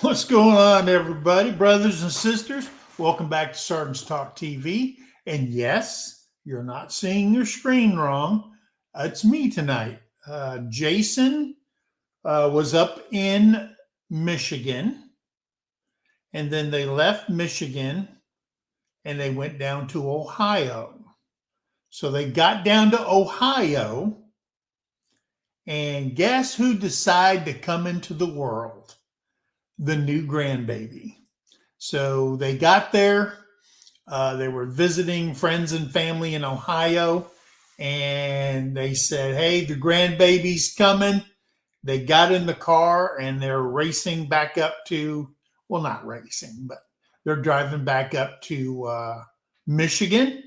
What's going on, everybody, brothers and sisters? Welcome back to Sergeant's Talk TV. And yes, you're not seeing your screen wrong. It's me tonight. Jason was up in Michigan, and then they left Michigan and they went down to Ohio. So they got down to Ohio, and guess who decided to come into the world? The new grandbaby. So they got there. They were visiting friends and family in Ohio, and they said, "Hey, the grandbaby's coming." They got in the car and they're racing back up to, well, not racing, but they're driving back up to Michigan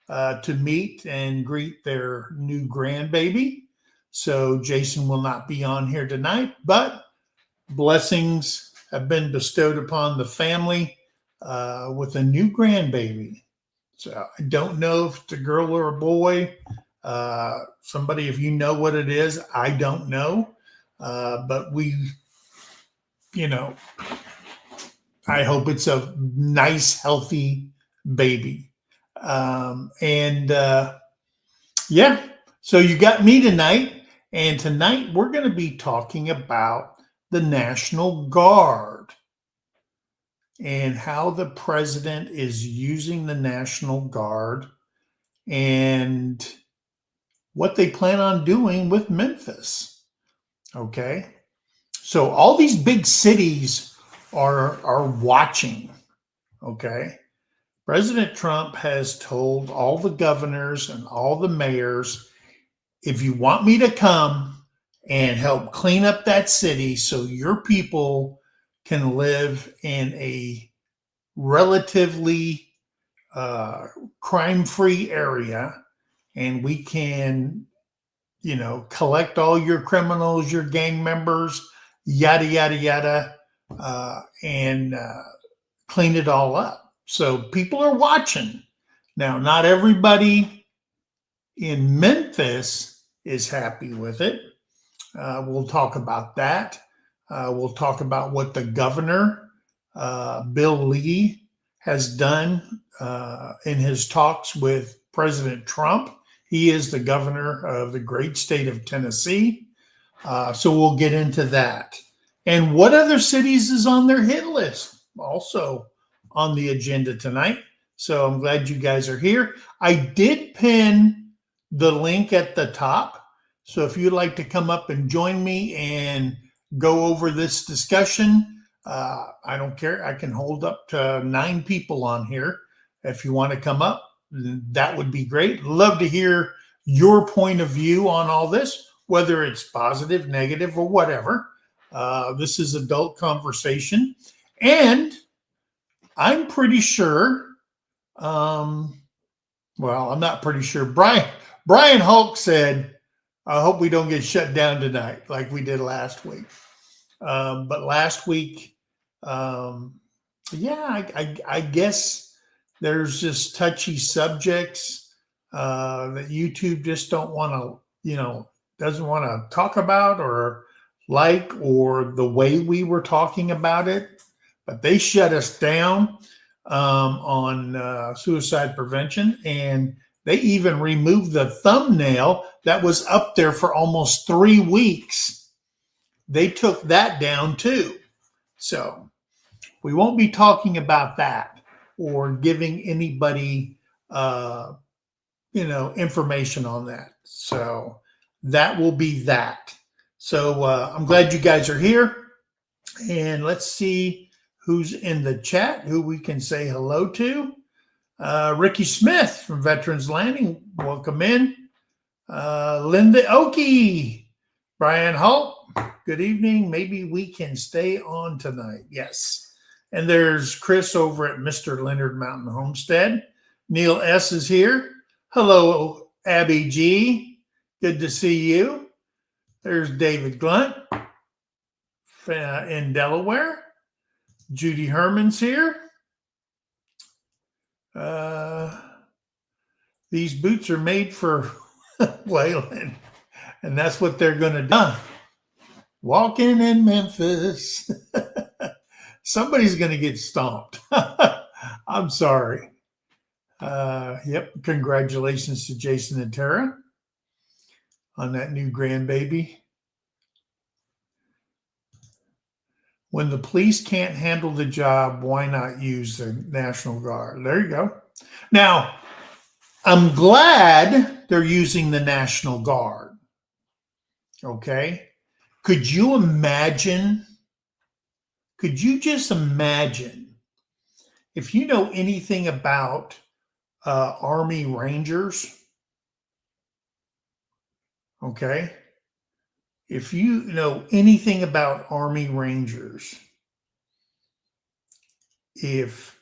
to meet and greet their new grandbaby. So Jason will not be on here tonight, but blessings have been bestowed upon the family with a new grandbaby. So I don't know if it's a girl or a boy. Somebody, if you know what it is, I don't know. But you know, I hope it's a nice, healthy baby. Yeah, so you got me tonight. And tonight we're going to be talking about the National Guard and how the president is using the National Guard and what they plan on doing with Memphis. Okay. So all these big cities are watching. Okay. President Trump has told all the governors and all the mayors, if you want me to come and help clean up that city so your people can live in a relatively crime-free area, and we can, collect all your criminals, your gang members, yada, yada, yada, and clean it all up. So people are watching. Now, not everybody in Memphis is happy with it. We'll talk about that. We'll talk about what the governor, Bill Lee, has done in his talks with President Trump. He is the governor of the great state of Tennessee. So we'll get into that. And what other cities is on their hit list? Also on the agenda tonight. So I'm glad you guys are here. I did pin the link at the top. So if you'd like to come up and join me and go over this discussion, I don't care. I can hold up to 9 people on here. If you want to come up, that would be great. Love to hear your point of view on all this, whether it's positive, negative, or whatever. This is adult conversation. And I'm pretty sure, I'm not pretty sure. Brian Hulk said, I hope we don't get shut down tonight like we did last week. But last week, I guess there's just touchy subjects that YouTube just don't want to, doesn't want to talk about or the way we were talking about it. But they shut us down on suicide prevention, and they even removed the thumbnail that was up there for almost 3 weeks. They took that down too. So we won't be talking about that or giving anybody, information on that. So that will be that. So I'm glad you guys are here. And let's see who's in the chat, who we can say hello to. Ricky Smith from Veterans Landing, welcome in. Linda Oakey, Brian Holt, good evening. Maybe we can stay on tonight. Yes. And there's Chris over at Mr. Leonard Mountain Homestead. Neil S. is here. Hello, Abby G. Good to see you. There's David Glunt in Delaware. Judy Herman's here. These boots are made for Wayland, and that's what they're going to do. Walking in Memphis. Somebody's going to get stomped. I'm sorry. Yep. Congratulations to Jason and Tara on that new grandbaby. When the police can't handle the job, why not use the National Guard? There you go. Now, I'm glad they're using the National Guard. Okay. Could you just imagine if you know anything about Army Rangers? Okay. If you know anything about Army Rangers, if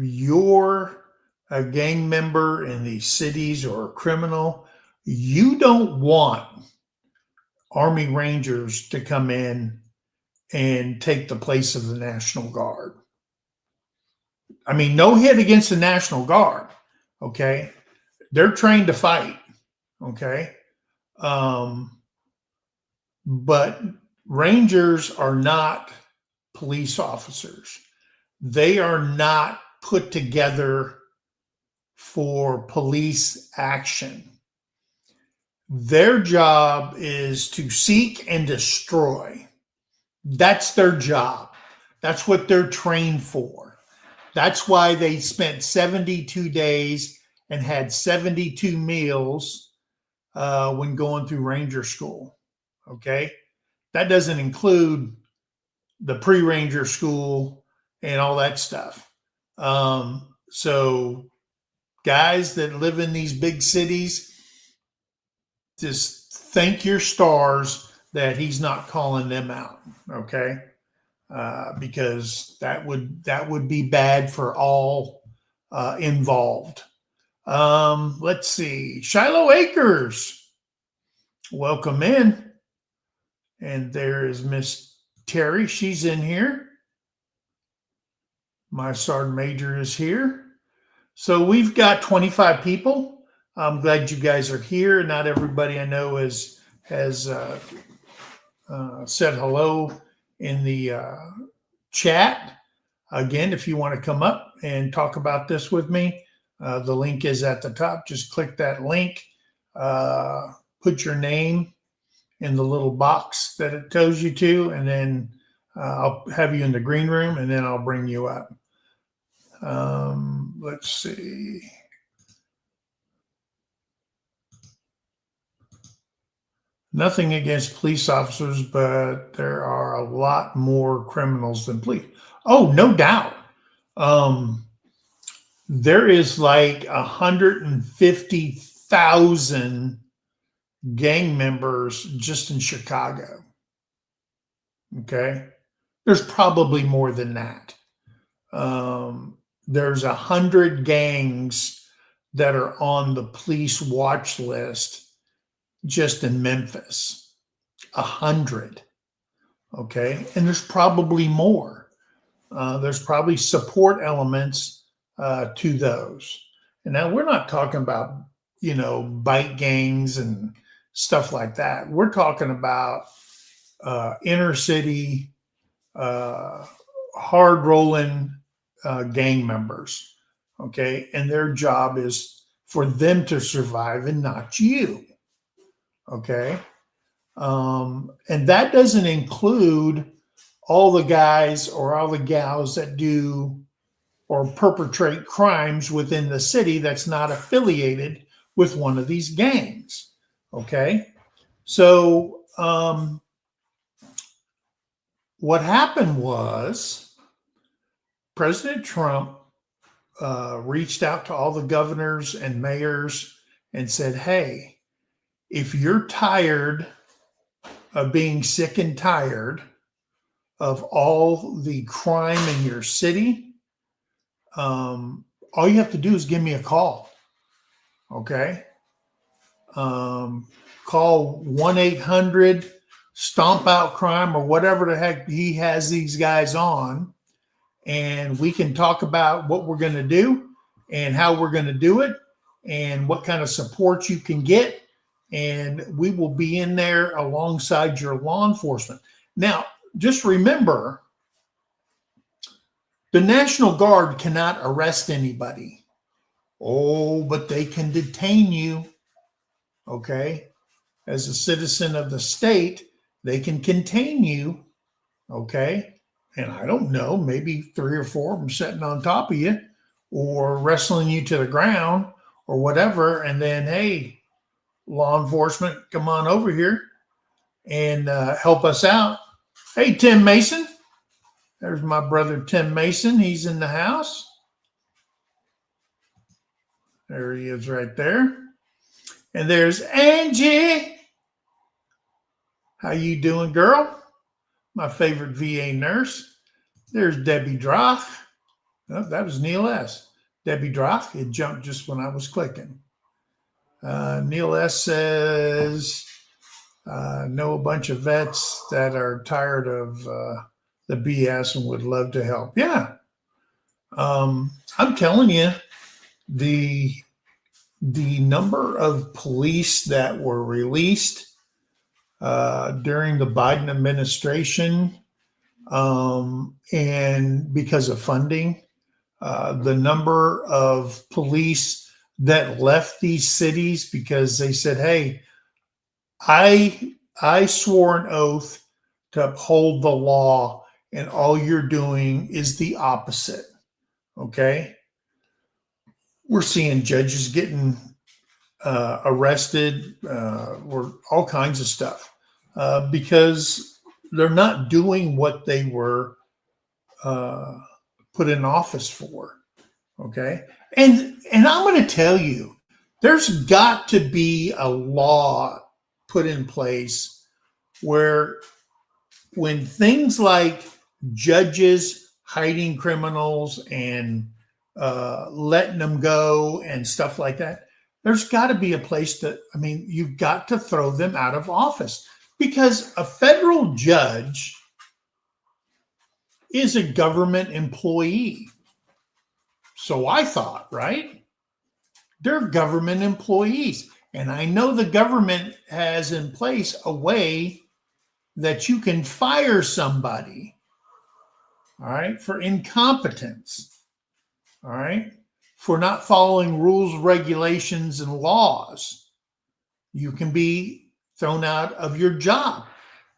you're a gang member in these cities or a criminal, you don't want Army Rangers to come in and take the place of the National Guard. I mean, no hit against the National Guard. Okay. They're trained to fight. Okay. But Rangers are not police officers. They are not put together for police action. Their job is to seek and destroy. That's their job. That's what they're trained for. That's why they spent 72 days and had 72 meals when going through Ranger school. Okay. That doesn't include the pre-Ranger school and all that stuff. So guys that live in these big cities, just thank your stars that he's not calling them out. Okay. Because that would be bad for all involved. Let's see. Shiloh Acres, welcome in. And there is Miss Terry. She's in here. My Sergeant Major is here. So we've got 25 people. I'm glad you guys are here. Not everybody I know has said hello in the chat. Again, if you want to come up and talk about this with me, the link is at the top. Just click that link. Put your name in the little box that it tells you to, and then I'll have you in the green room, and then I'll bring you up. Let's see. Nothing against police officers, but there are a lot more criminals than police. Oh, no doubt. There is like 150,000 gang members just in Chicago. Okay. There's probably more than that. There's 100 gangs that are on the police watch list just in Memphis. 100. Okay. And there's probably more. There's probably support elements to those. And now we're not talking about, bike gangs and stuff like that. We're talking about inner city, hard rolling gang members. Okay. And their job is for them to survive and not you. Okay. And that doesn't include all the guys or all the gals that do or perpetrate crimes within the city that's not affiliated with one of these gangs. Okay. So what happened was President Trump reached out to all the governors and mayors and said, hey, if you're tired of being sick and tired of all the crime in your city, all you have to do is give me a call. Okay. Call 1-800 Stomp Out Crime or whatever the heck he has these guys on. And we can talk about what we're going to do and how we're going to do it and what kind of support you can get. And we will be in there alongside your law enforcement. Now, just remember, The National Guard cannot arrest anybody. Oh, but they can detain you. Okay. As a citizen of the state, they can contain you. Okay. And I don't know, maybe 3 or 4 of them sitting on top of you or wrestling you to the ground or whatever. And then, hey, law enforcement, come on over here and help us out. Hey, Tim Mason. There's my brother, Tim Mason. He's in the house. There he is right there. And there's Angie. How you doing, girl? My favorite VA nurse. There's Debbie Droth. Oh, that was Neil S. Debbie Droth. It jumped just when I was clicking. Neil S. says, know a bunch of vets that are tired of the BS and would love to help. Yeah. I'm telling you, the number of police that were released during the Biden administration, and because of funding, the number of police that left these cities because they said, hey, I swore an oath to uphold the law, and all you're doing is the opposite. Okay. We're seeing judges getting arrested, or all kinds of stuff because they're not doing what they were put in office for. Okay. And I'm going to tell you, there's got to be a law put in place where when things like judges hiding criminals and letting them go and stuff like that, there's got to be a place that, I mean, you've got to throw them out of office because a federal judge is a government employee. So I thought, right? They're government employees. And I know the government has in place a way that you can fire somebody, all right, for incompetence, all right, for not following rules, regulations, and laws. You can be thrown out of your job.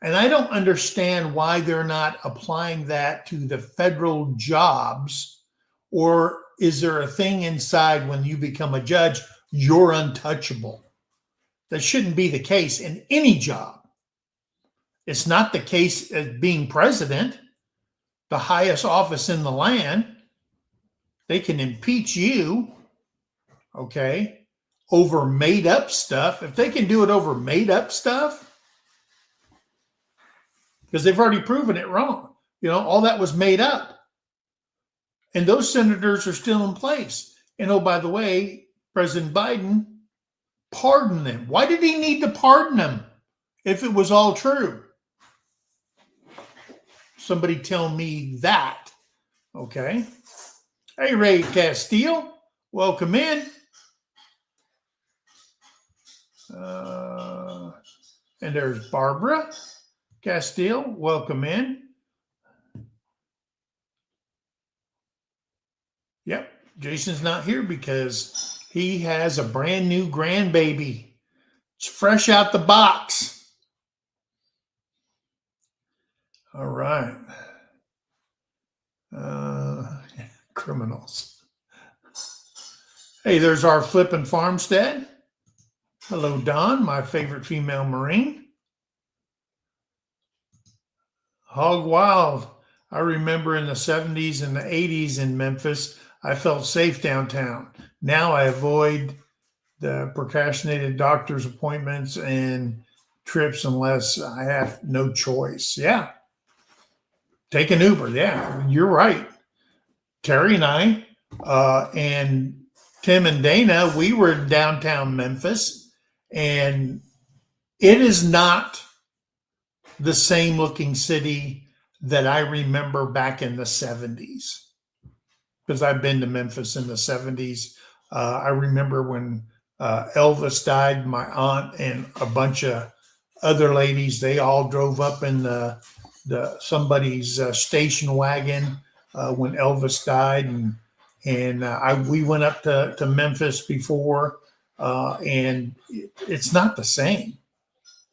And I don't understand why they're not applying that to the federal jobs. Or is there a thing inside when you become a judge, you're untouchable? That shouldn't be the case in any job. It's not the case as being president, the highest office in the land. They can impeach you, okay, over made up stuff. If they can do it over made up stuff, because they've already proven it wrong. You know, all that was made up. And those senators are still in place. And oh, by the way, President Biden pardoned them. Why did he need to pardon them if it was all true? Somebody tell me that. Okay. Hey, Ray Castile, welcome in. And there's Barbara Castile, welcome in. Yep, Jason's not here because he has a brand new grandbaby. It's fresh out the box. All right. Criminals. Hey, there's our flippin' farmstead. Hello, Don, my favorite female Marine. Hog Wild. I remember in the 70s and the 80s in Memphis, I felt safe downtown. Now I avoid the procrastinated doctor's appointments and trips unless I have no choice. Yeah. Take an Uber. Yeah, you're right. Terry and I and Tim and Dana, we were in downtown Memphis, and it is not the same looking city that I remember back in the 70s. Because I've been to Memphis in the 70s. I remember when Elvis died, my aunt and a bunch of other ladies, they all drove up in the somebody's station wagon when Elvis died, and we went up to Memphis before, and it's not the same.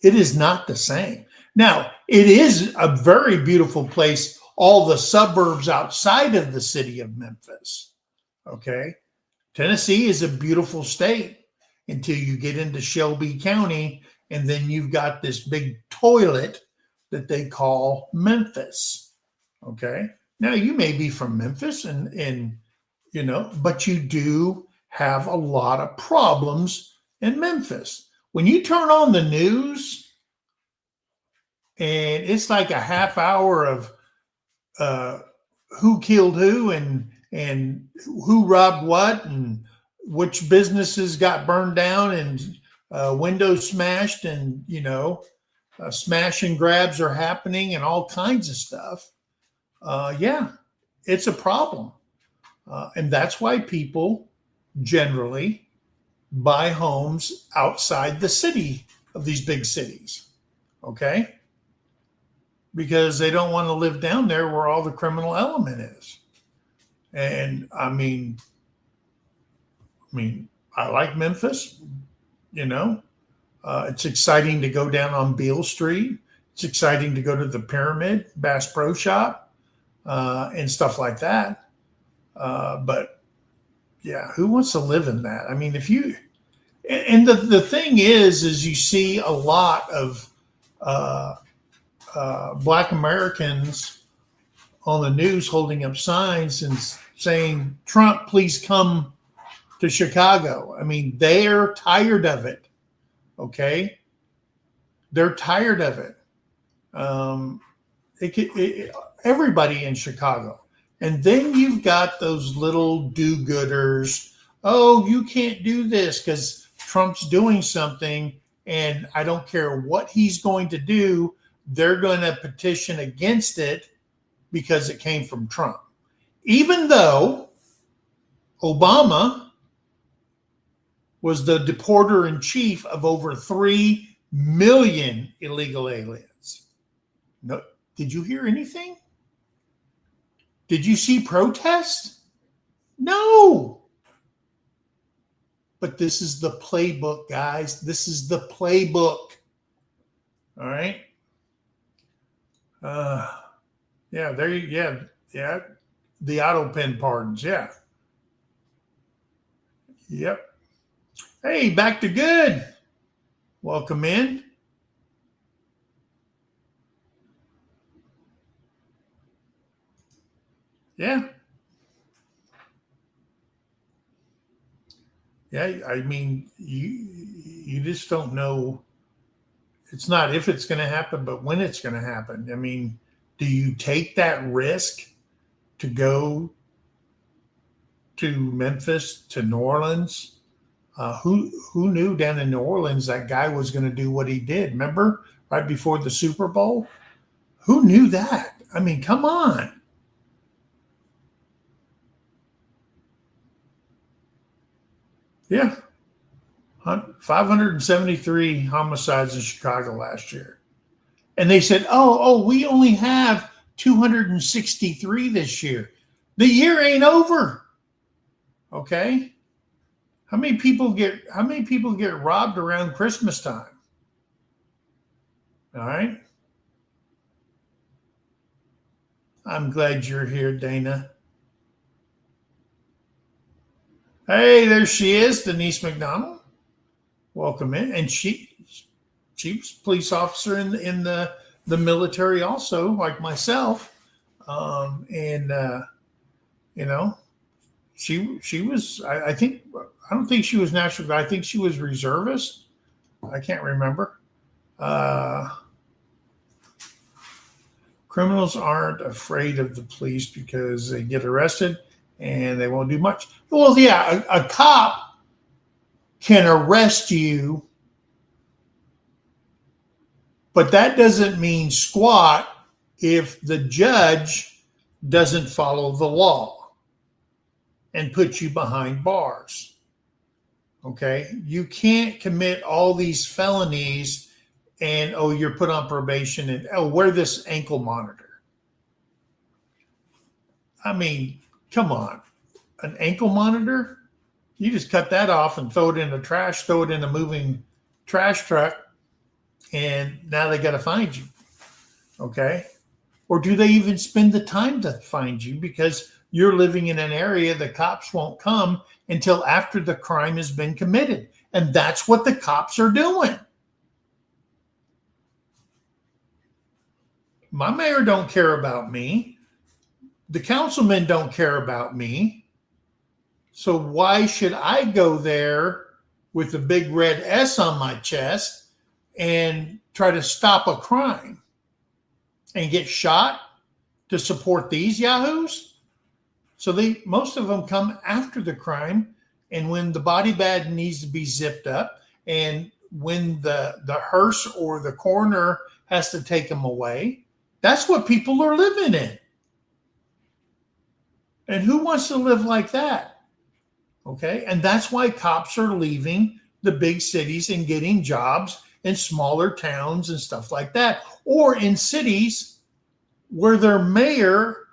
It is not the same. Now, it is a very beautiful place, all the suburbs outside of the city of Memphis. Okay. Tennessee is a beautiful state until you get into Shelby County, and then you've got this big toilet that they call Memphis. Okay. Now, you may be from Memphis, and but you do have a lot of problems in Memphis. When you turn on the news, and it's like a half hour of who killed who, and who robbed what, and which businesses got burned down, and windows smashed, and smash and grabs are happening, and all kinds of stuff. Yeah, it's a problem, and that's why people generally buy homes outside the city of these big cities. Okay, because they don't want to live down there where all the criminal element is. And I like Memphis. It's exciting to go down on Beale Street. It's exciting to go to the Pyramid, Bass Pro Shop, and stuff like that. But yeah, who wants to live in that? I mean, the thing is you see a lot of Black Americans on the news holding up signs and saying, "Trump, please come to Chicago." I mean, they're tired of it. Okay, they're tired of it. Everybody in Chicago, and then you've got those little do-gooders. Oh, you can't do this because Trump's doing something, and I don't care what he's going to do. They're going to petition against it because it came from Trump. Even though Obama was the deporter in chief of over 3 million illegal aliens. No, did you hear anything? Did you see protests? No. But this is the playbook, guys. This is the playbook. All right. Yeah, the auto pen pardons. Yeah. Yep. Hey, back to good. Welcome in. Yeah. Yeah, I mean, you just don't know. It's not if it's going to happen, but when it's going to happen. I mean, do you take that risk to go to Memphis, to New Orleans? Who knew down in New Orleans that guy was going to do what he did? Remember, right before the Super Bowl? Who knew that? I mean, come on. Yeah. 573 homicides in Chicago last year. And they said, we only have 263 this year. The year ain't over. Okay? How many people get robbed around Christmas time? All right. I'm glad you're here, Dana. Hey, there she is, Denise McDonald. Welcome in. And she's a police officer in the military also, like myself. She was, I don't think she was National Guard. I think she was reservist. I can't remember. Criminals aren't afraid of the police because they get arrested and they won't do much. Well, yeah, a cop can arrest you, but that doesn't mean squat if the judge doesn't follow the law and put you behind bars. Okay? You can't commit all these felonies and, you're put on probation and, wear this ankle monitor. I mean, come on, an ankle monitor? You just cut that off and throw it in the trash, throw it in a moving trash truck, and now they got to find you. Okay. Or do they even spend the time to find you because you're living in an area the cops won't come until after the crime has been committed? And that's what the cops are doing. My mayor don't care about me. The councilmen don't care about me. So why should I go there with a big red S on my chest and try to stop a crime and get shot to support these yahoos? So most of them come after the crime, and when the body bag needs to be zipped up, and when the hearse or the coroner has to take them away, that's what people are living in. And who wants to live like that? Okay, and that's why cops are leaving the big cities and getting jobs in smaller towns and stuff like that, or in cities where their mayor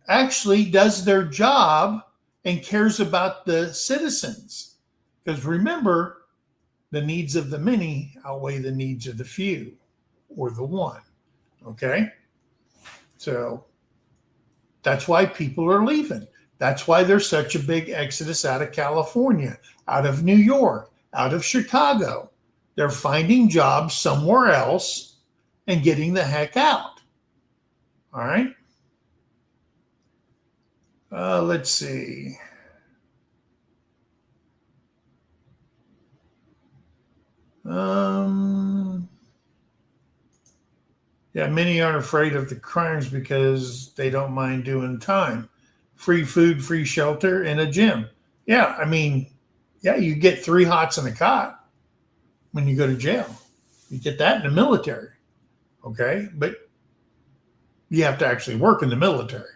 actually does their job and cares about the citizens. Because remember, the needs of the many outweigh the needs of the few or the one. Okay? So that's why people are leaving. That's why there's such a big exodus out of California, out of New York, out of Chicago. They're finding jobs somewhere else and getting the heck out. All right? Let's see. Yeah, many aren't afraid of the crimes because they don't mind doing time. Free food, free shelter, and a gym. Yeah, I mean, yeah, you get 3 hots in a cot when you go to jail. You get that in the military. Okay, but you have to actually work in the military.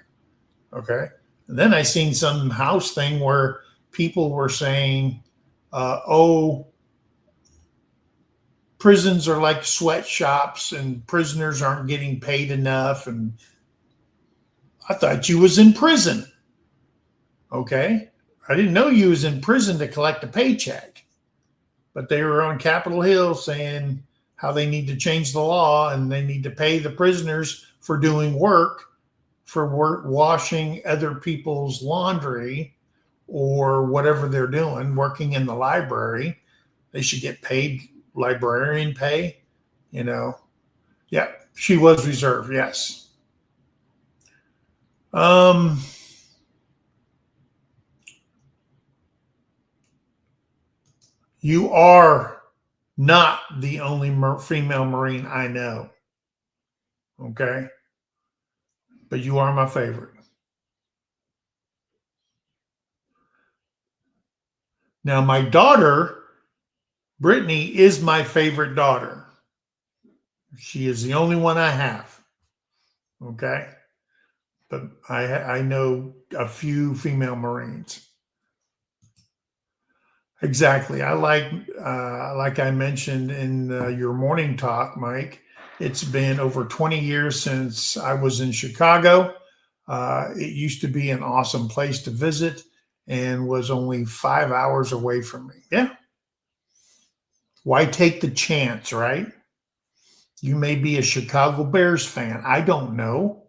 Okay. And then I seen some house thing where people were saying, oh, prisons are like sweatshops and prisoners aren't getting paid enough. And I thought you was in prison. Okay. I didn't know you was in prison to collect a paycheck. But they were on Capitol Hill saying how they need to change the law and they need to pay the prisoners for doing work, for work washing other people's laundry or whatever they're doing, working in the library. They should get paid librarian pay, you know. Yeah, she was reserved, yes. You are not the only female Marine I know. Okay? But you are my favorite. Now, my daughter, Brittany, is my favorite daughter. She is the only one I have. Okay? But I know a few female Marines. Exactly. I like I mentioned in your morning talk, Mike, it's been over 20 years since I was in Chicago. It used to be an awesome place to visit and was only 5 hours away from me. Yeah. Why take the chance, right? You may be a Chicago Bears fan. I don't know.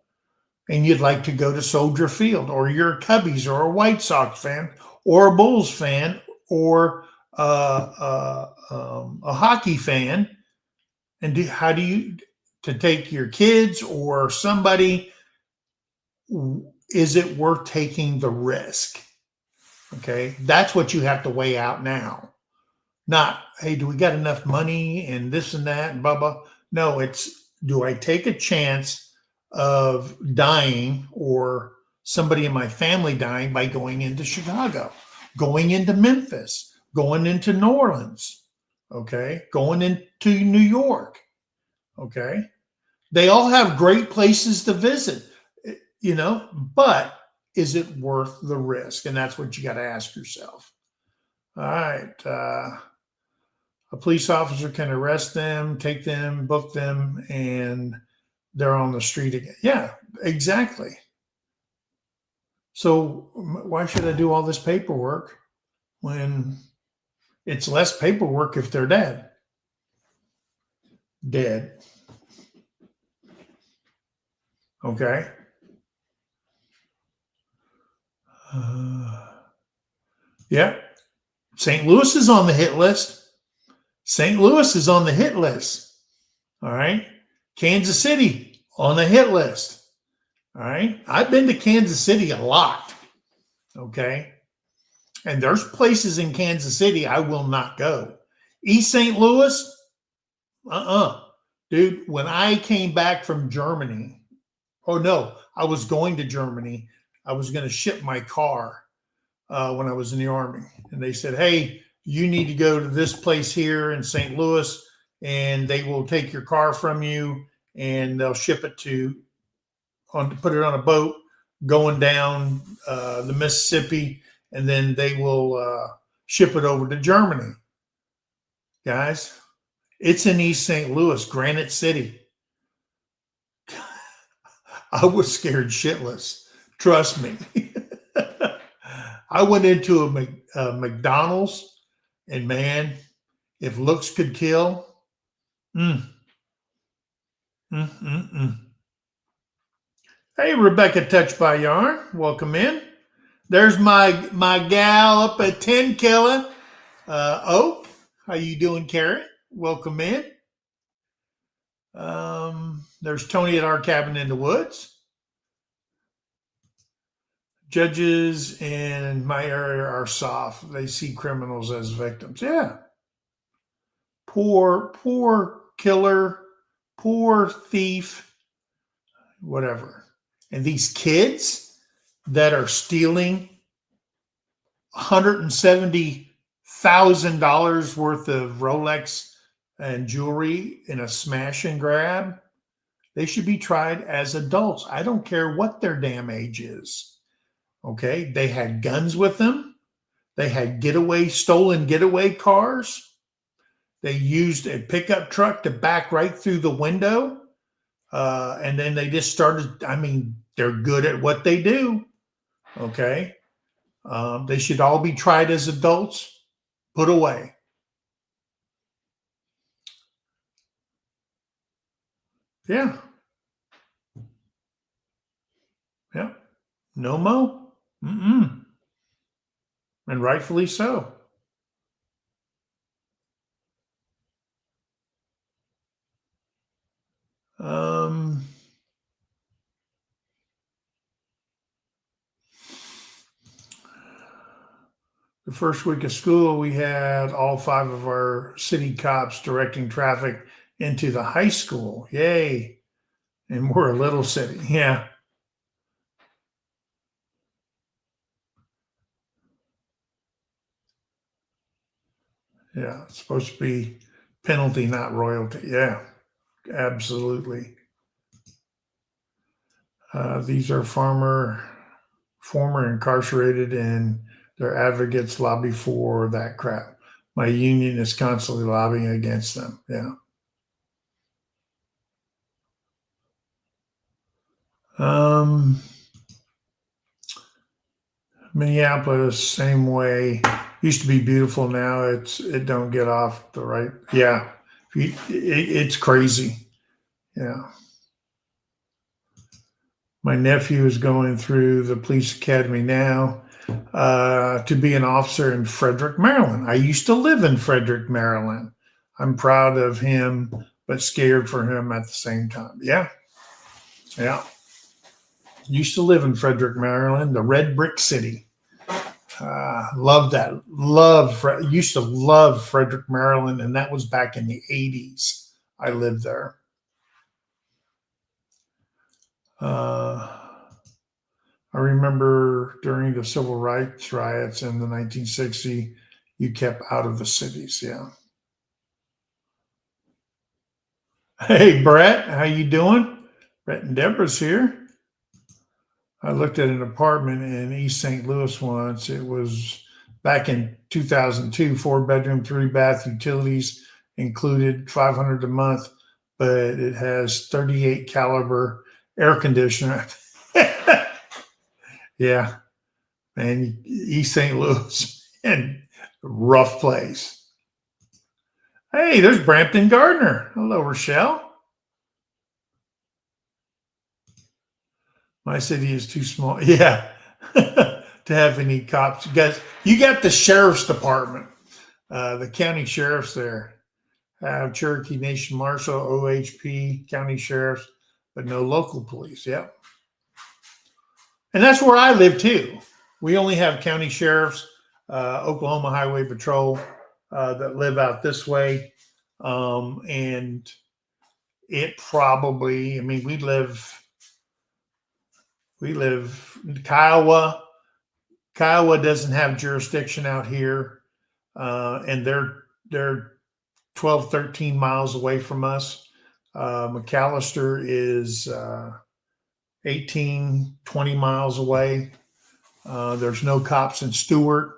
And you'd like to go to Soldier Field, or you're a Cubbies or a White Sox fan or a Bulls fan or a hockey fan. And how do you to take your kids or somebody? Is it worth taking the risk? Okay, that's what you have to weigh out now. Not, hey, do we got enough money and this and that and blah blah. No, it's, do I take a chance of dying or somebody in my family dying by going into Chicago, going into Memphis, going into New Orleans, okay, going into New York, okay. They all have great places to visit, you know, but is it worth the risk? And that's what you got to ask yourself. All right. A police officer can arrest them, take them, book them, and they're on the street again. Yeah, exactly. So why should I do all this paperwork when it's less paperwork if they're dead? Dead. Okay. Yeah. St. Louis is on the hit list. St. Louis is on the hit list. All right. Kansas City on the hit list. All right. I've been to Kansas City a lot. Okay. And there's places in Kansas City I will not go. East St. Louis, dude, when I came back from Germany, oh no, I was going to Germany. I was going to ship my car when I was in the Army. And they said, hey, you need to go to this place here in St. Louis, and they will take your car from you and they'll ship it put it on a boat going down the Mississippi, and then they will ship it over to Germany. Guys, it's in East St. Louis, Granite City. I was scared shitless. Trust me. I went into a McDonald's, and man, if looks could kill, Hey, Rebecca Touched by Yarn, welcome in. There's my gal up at 10 Killa, Oak. How you doing, Carrie? Welcome in. There's Tony at Our Cabin in the Woods. Judges in my area are soft. They see criminals as victims. Yeah. Poor killer, poor thief, whatever. And these kids that are stealing $170,000 worth of Rolex and jewelry in a smash and grab, they should be tried as adults. I don't care what their damn age is. Okay, they had guns with them. They had stolen getaway cars. They used a pickup truck to back right through the window. And then they just started, they're good at what they do. Okay. They should all be tried as adults, put away. Yeah. Yeah. No mo. And rightfully so. The first week of school, we had all 5 of our city cops directing traffic into the high school. Yay. And we're a little city. Yeah. Yeah. It's supposed to be penalty, not royalty. Yeah. Absolutely. These are former incarcerated, and their advocates lobby for that crap. My union is constantly lobbying against them. Yeah. Minneapolis, same way. Used to be beautiful. Now it don't get off the right. Yeah. It's crazy. Yeah. My nephew is going through the police academy now to be an officer in Frederick, Maryland. I used to live in Frederick, Maryland. I'm proud of him, but scared for him at the same time. Yeah. Yeah. Used to live in Frederick, Maryland, the red brick city. Love that. Used to love Frederick, Maryland, and that was back in the 80s. I lived there. I remember during the civil rights riots in the 1960s, you kept out of the cities. Yeah. Hey, Brett, how you doing? Brett and Deborah's here. I looked at an apartment in East St. Louis once. It was back in 2002, 4-bedroom, 3-bath, utilities included, $500 a month, but it has 38 caliber air conditioner. Yeah. Man, East St. Louis, and rough place. Hey, there's Brampton Gardner. Hello, Rochelle. My city is too small. Yeah, to have any cops. You got the sheriff's department, the county sheriffs there. Have Cherokee Nation Marshal, OHP, county sheriffs, but no local police. Yep. And that's where I live too. We only have county sheriffs, Oklahoma Highway Patrol that live out this way. And it probably, I mean, we live in Kiowa. Kiowa doesn't have jurisdiction out here. And they're 12, 13 miles away from us. McAllister is 18, 20 miles away. There's no cops in Stewart.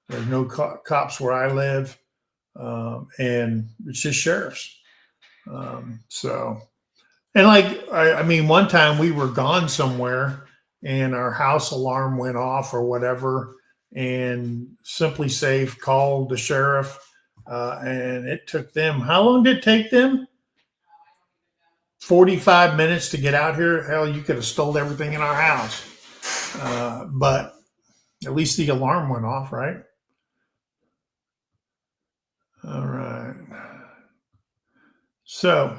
There's no cops where I live. And it's just sheriffs. And like, I mean, one time we were gone somewhere and our house alarm went off or whatever, and Simply Safe called the sheriff, and it took them, how long did it take them? 45 minutes to get out here. Hell, you could have stole everything in our house. But at least the alarm went off, right? All right. So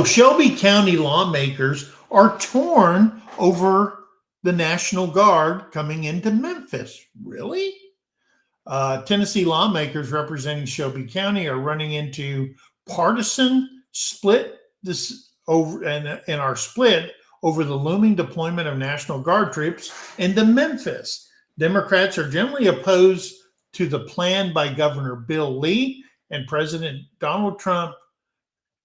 Shelby County lawmakers are torn over the National Guard coming into Memphis. Really? Tennessee lawmakers representing Shelby County are running into partisan split and are split over the looming deployment of National Guard troops into Memphis. Democrats are generally opposed to the plan by Governor Bill Lee and President Donald Trump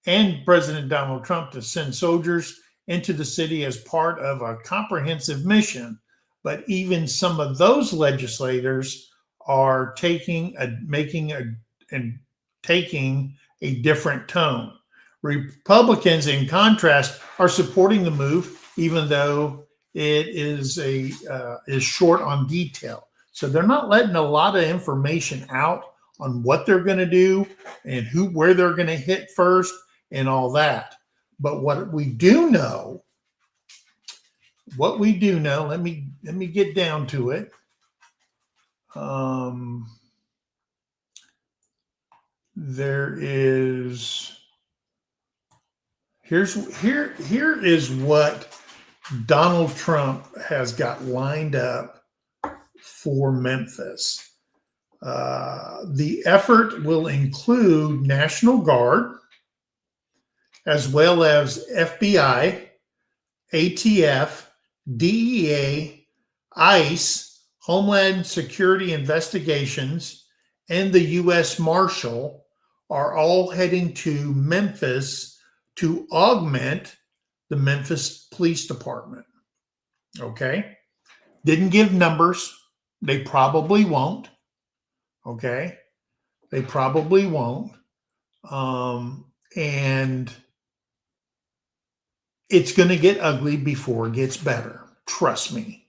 to send soldiers into the city as part of a comprehensive mission. But even some of those legislators are taking a different tone. Republicans, in contrast, are supporting the move, even though it is short on detail. So they're not letting a lot of information out on what they're going to do and where they're going to hit first and all that. But what we do know, let me get down to it. Here is what Donald Trump has got lined up for Memphis. The effort will include National Guard, as well as FBI, ATF, DEA, ICE, Homeland Security Investigations, and the U.S. Marshal are all heading to Memphis to augment the Memphis Police Department. Okay? Didn't give numbers. They probably won't. Okay? They probably won't. And it's going to get ugly before it gets better. Trust me.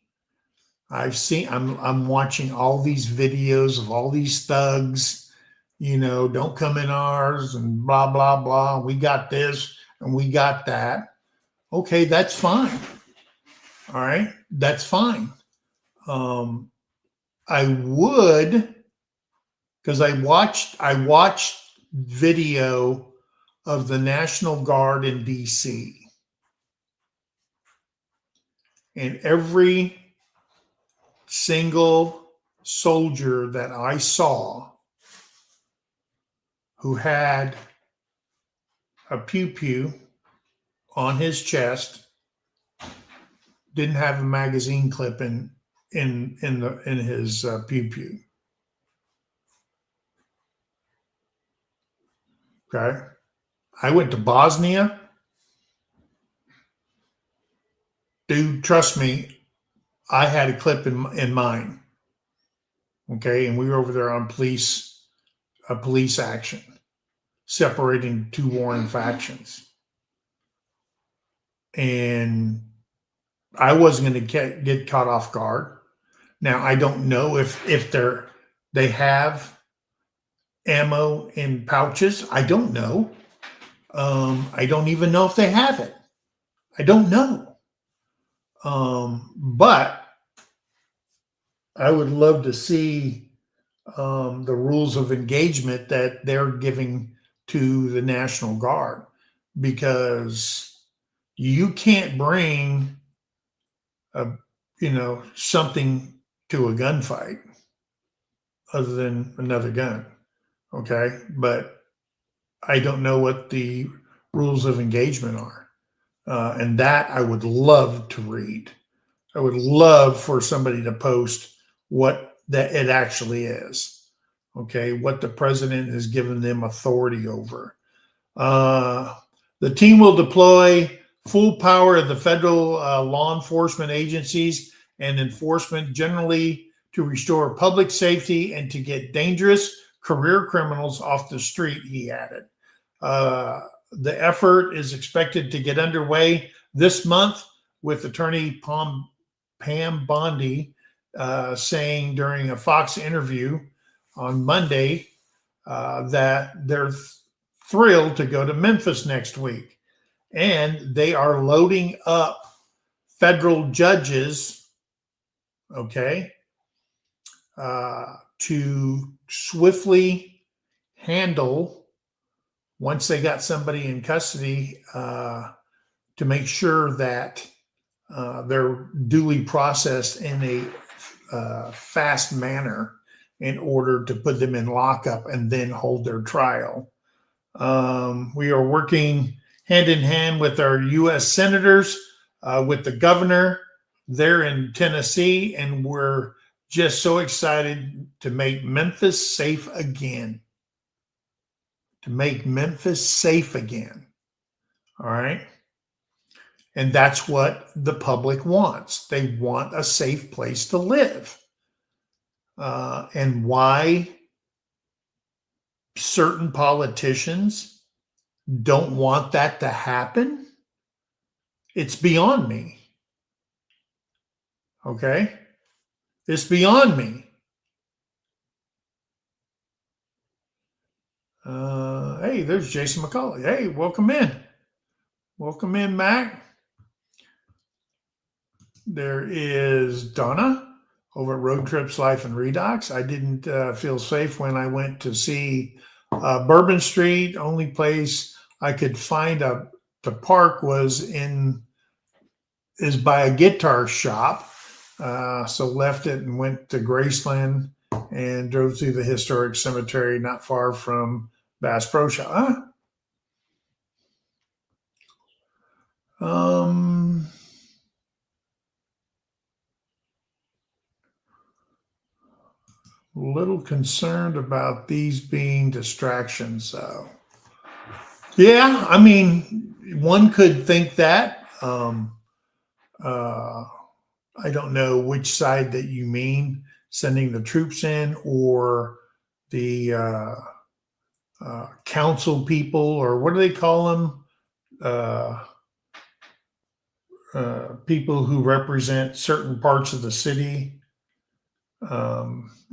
I'm watching all these videos of all these thugs, don't come in ours and blah, blah, blah. We got this and we got that. Okay, that's fine. All right, that's fine. I would, because I watched video of the National Guard in DC. And every single soldier that I saw who had a pew-pew on his chest didn't have a magazine clip in his pew-pew. Okay. I went to Bosnia. Dude, trust me, I had a clip in mine. Okay, and we were over there on police action, separating two warring factions. And I wasn't going to get caught off guard. Now I don't know if they have ammo in pouches. I don't know. I don't even know if they have it. I don't know. But I would love to see the rules of engagement that they're giving to the National Guard, because you can't bring a something to a gunfight other than another gun. Okay, but I don't know what the rules of engagement are, and that I would love to read. I would love for somebody to post what that it actually is. Okay, what the president has given them authority over. Uh, the team will deploy full power of the federal law enforcement agencies and enforcement generally to restore public safety and to get dangerous career criminals off the street, he added. Uh, the effort is expected to get underway this month, with attorney Pam Bondi saying during a Fox interview on Monday that they're thrilled to go to Memphis next week. And they are loading up federal judges, okay, to swiftly handle, once they got somebody in custody, to make sure that they're duly processed in a fast manner in order to put them in lockup and then hold their trial. We are working hand in hand with our U.S. senators, with the governor there in Tennessee, and we're just so excited to make Memphis safe again. To make Memphis safe again. All right. And that's what the public wants. They want a safe place to live. And why certain politicians don't want that to happen, it's beyond me. Okay? It's beyond me. Hey, there's Jason McCauley. Hey, welcome in. Welcome in, Mac. There is Donna over at Road Trips Life and Redox. I didn't feel safe when I went to see Bourbon Street. Only place I could find to park is by a guitar shop. So left it and went to Graceland and drove through the historic cemetery not far from Bass Pro Shop. Little concerned about these being distractions, though. Yeah, I mean, one could think that. I don't know which side that you mean, sending the troops in or the council people, or what do they call them? People who represent certain parts of the city.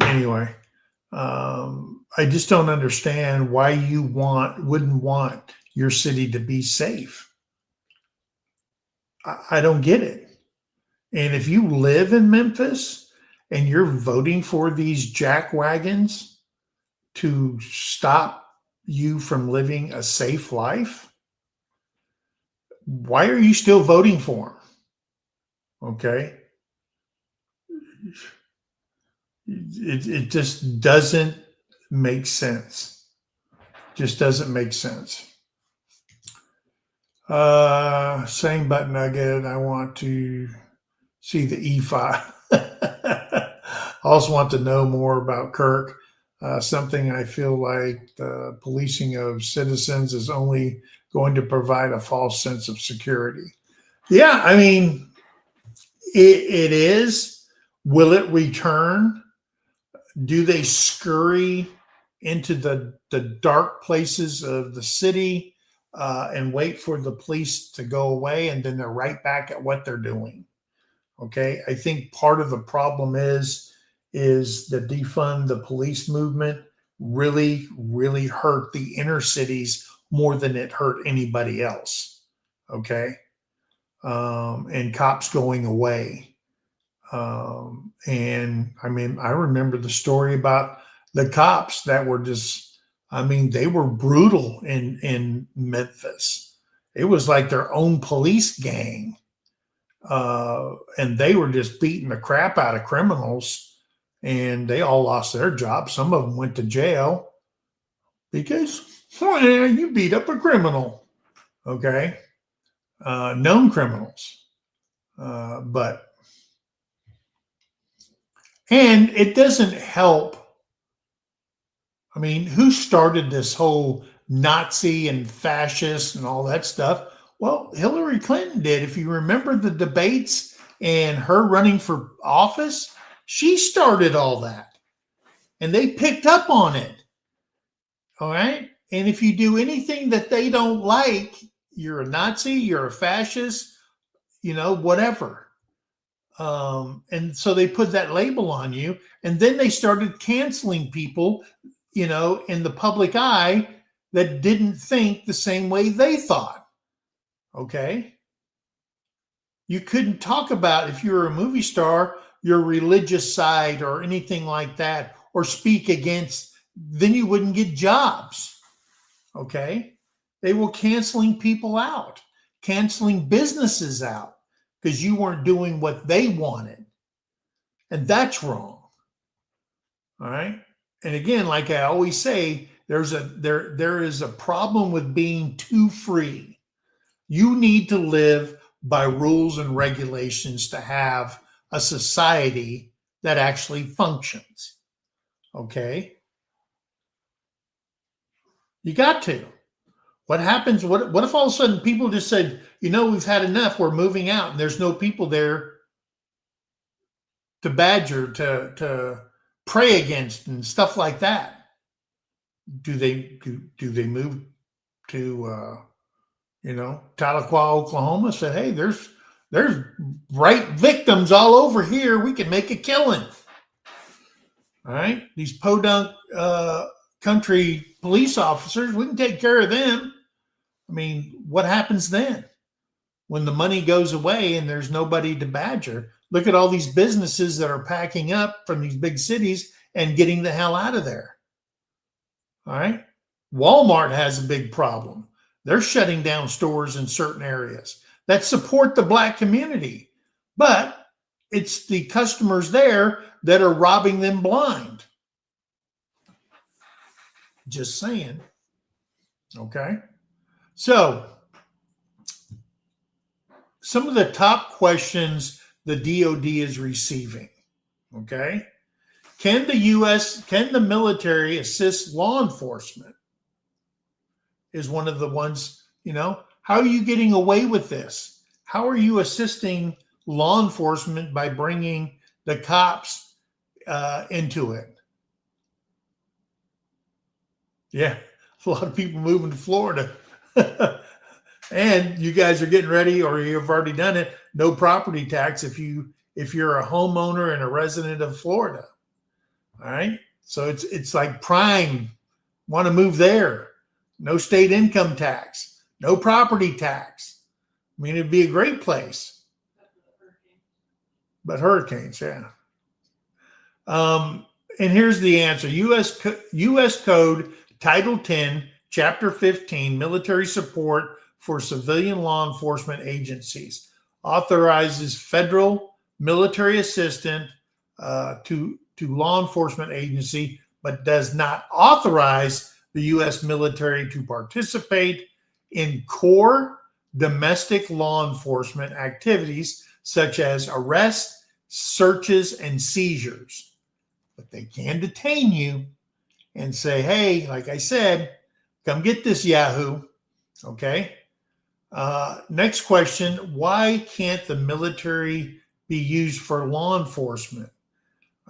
Anyway, I just don't understand why you wouldn't want your city to be safe. I don't get it. And if you live in Memphis and you're voting for these jackwagons to stop you from living a safe life, why are you still voting for them? Okay. It just doesn't make sense. Just doesn't make sense. Same butt nugget. I want to see the E5. I also want to know more about Kirk. Something I feel like the policing of citizens is only going to provide a false sense of security. Yeah, I mean, it is. Will it return? Do they scurry into the dark places of the city and wait for the police to go away, and then they're right back at what they're doing? Okay. I think part of the problem is the defund the police movement really, really hurt the inner cities more than it hurt anybody else. Okay. And cops going away. And I mean, I remember the story about the cops that were just, I mean, they were brutal in Memphis. It was like their own police gang. And they were just beating the crap out of criminals, and they all lost their jobs. Some of them went to jail because, oh, yeah, you beat up a criminal. Okay. Known criminals. But and it doesn't help. I mean, who started this whole Nazi and fascist and all that stuff? Well, Hillary Clinton did. If you remember the debates and her running for office, she started all that. And they picked up on it. All right. And if you do anything that they don't like, you're a Nazi, you're a fascist, whatever. And so they put that label on you, and then they started canceling people, in the public eye that didn't think the same way they thought. Okay. You couldn't talk about, if you were a movie star, your religious side or anything like that, or speak against, then you wouldn't get jobs. Okay. They were canceling people out, canceling businesses out because you weren't doing what they wanted. And that's wrong. All right. And again, like I always say, there is a problem with being too free. You need to live by rules and regulations to have a society that actually functions. Okay. You got to. What happens? What if all of a sudden people just said, we've had enough, we're moving out, and there's no people there to badger, to pray against, and stuff like that? Do they move to Tahlequah, Oklahoma? Say, hey, there's right victims all over here. We can make a killing. All right, these podunk country police officers, we can take care of them. I mean, what happens then when the money goes away and there's nobody to badger? Look at all these businesses that are packing up from these big cities and getting the hell out of there. All right. Walmart has a big problem. They're shutting down stores in certain areas that support the Black community, but it's the customers there that are robbing them blind. Just saying. Okay. So, some of the top questions the DOD is receiving. Okay. Can the military assist law enforcement? Is one of the ones, how are you getting away with this? How are you assisting law enforcement by bringing the cops into it? Yeah, a lot of people moving to Florida. And you guys are getting ready, or you've already done it, no property tax if you're a homeowner and a resident of Florida. All right. So it's like prime, want to move there. No state income tax, no property tax. I mean, it'd be a great place. But hurricanes, yeah. And here's the answer. U.S. Code Title 10, Chapter 15, Military Support for Civilian Law Enforcement Agencies, authorizes federal military assistance to law enforcement agency, but does not authorize the U.S. military to participate in core domestic law enforcement activities such as arrests, searches, and seizures. But they can detain you and say, hey, like I said, come get this Yahoo. Okay. Next question. Why can't the military be used for law enforcement?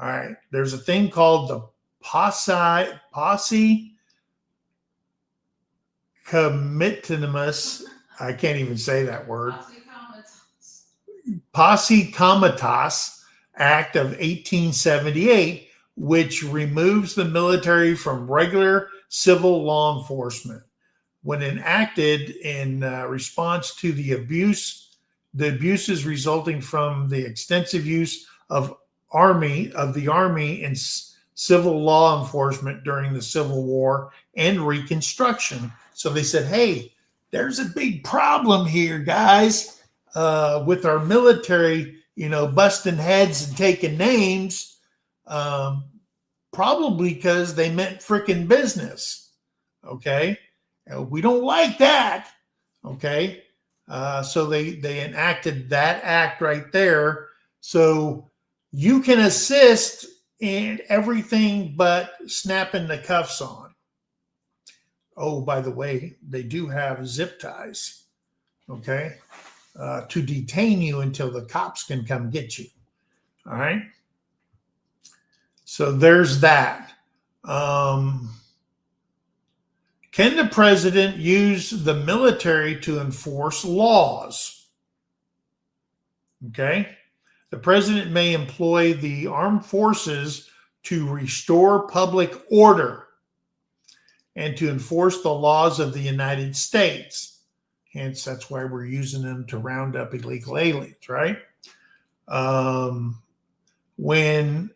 All right. There's a thing called the posse committimus. I can't even say that word. Posse Comitatus Act of 1878, which removes the military from regular civil law enforcement. When enacted in response to the abuses resulting from the extensive use of the army in civil law enforcement during the Civil War and Reconstruction. So they said, hey, there's a big problem here, guys, with our military, busting heads and taking names, probably because they meant freaking business. Okay. We don't like that. Okay. So they enacted that act right there. So you can assist in everything but snapping the cuffs on. Oh, by the way, they do have zip ties, okay, to detain you until the cops can come get you. All right. So there's that. Can the president use the military to enforce laws? Okay. The president may employ the armed forces to restore public order and to enforce the laws of the United States. Hence, that's why we're using them to round up illegal aliens, right? When,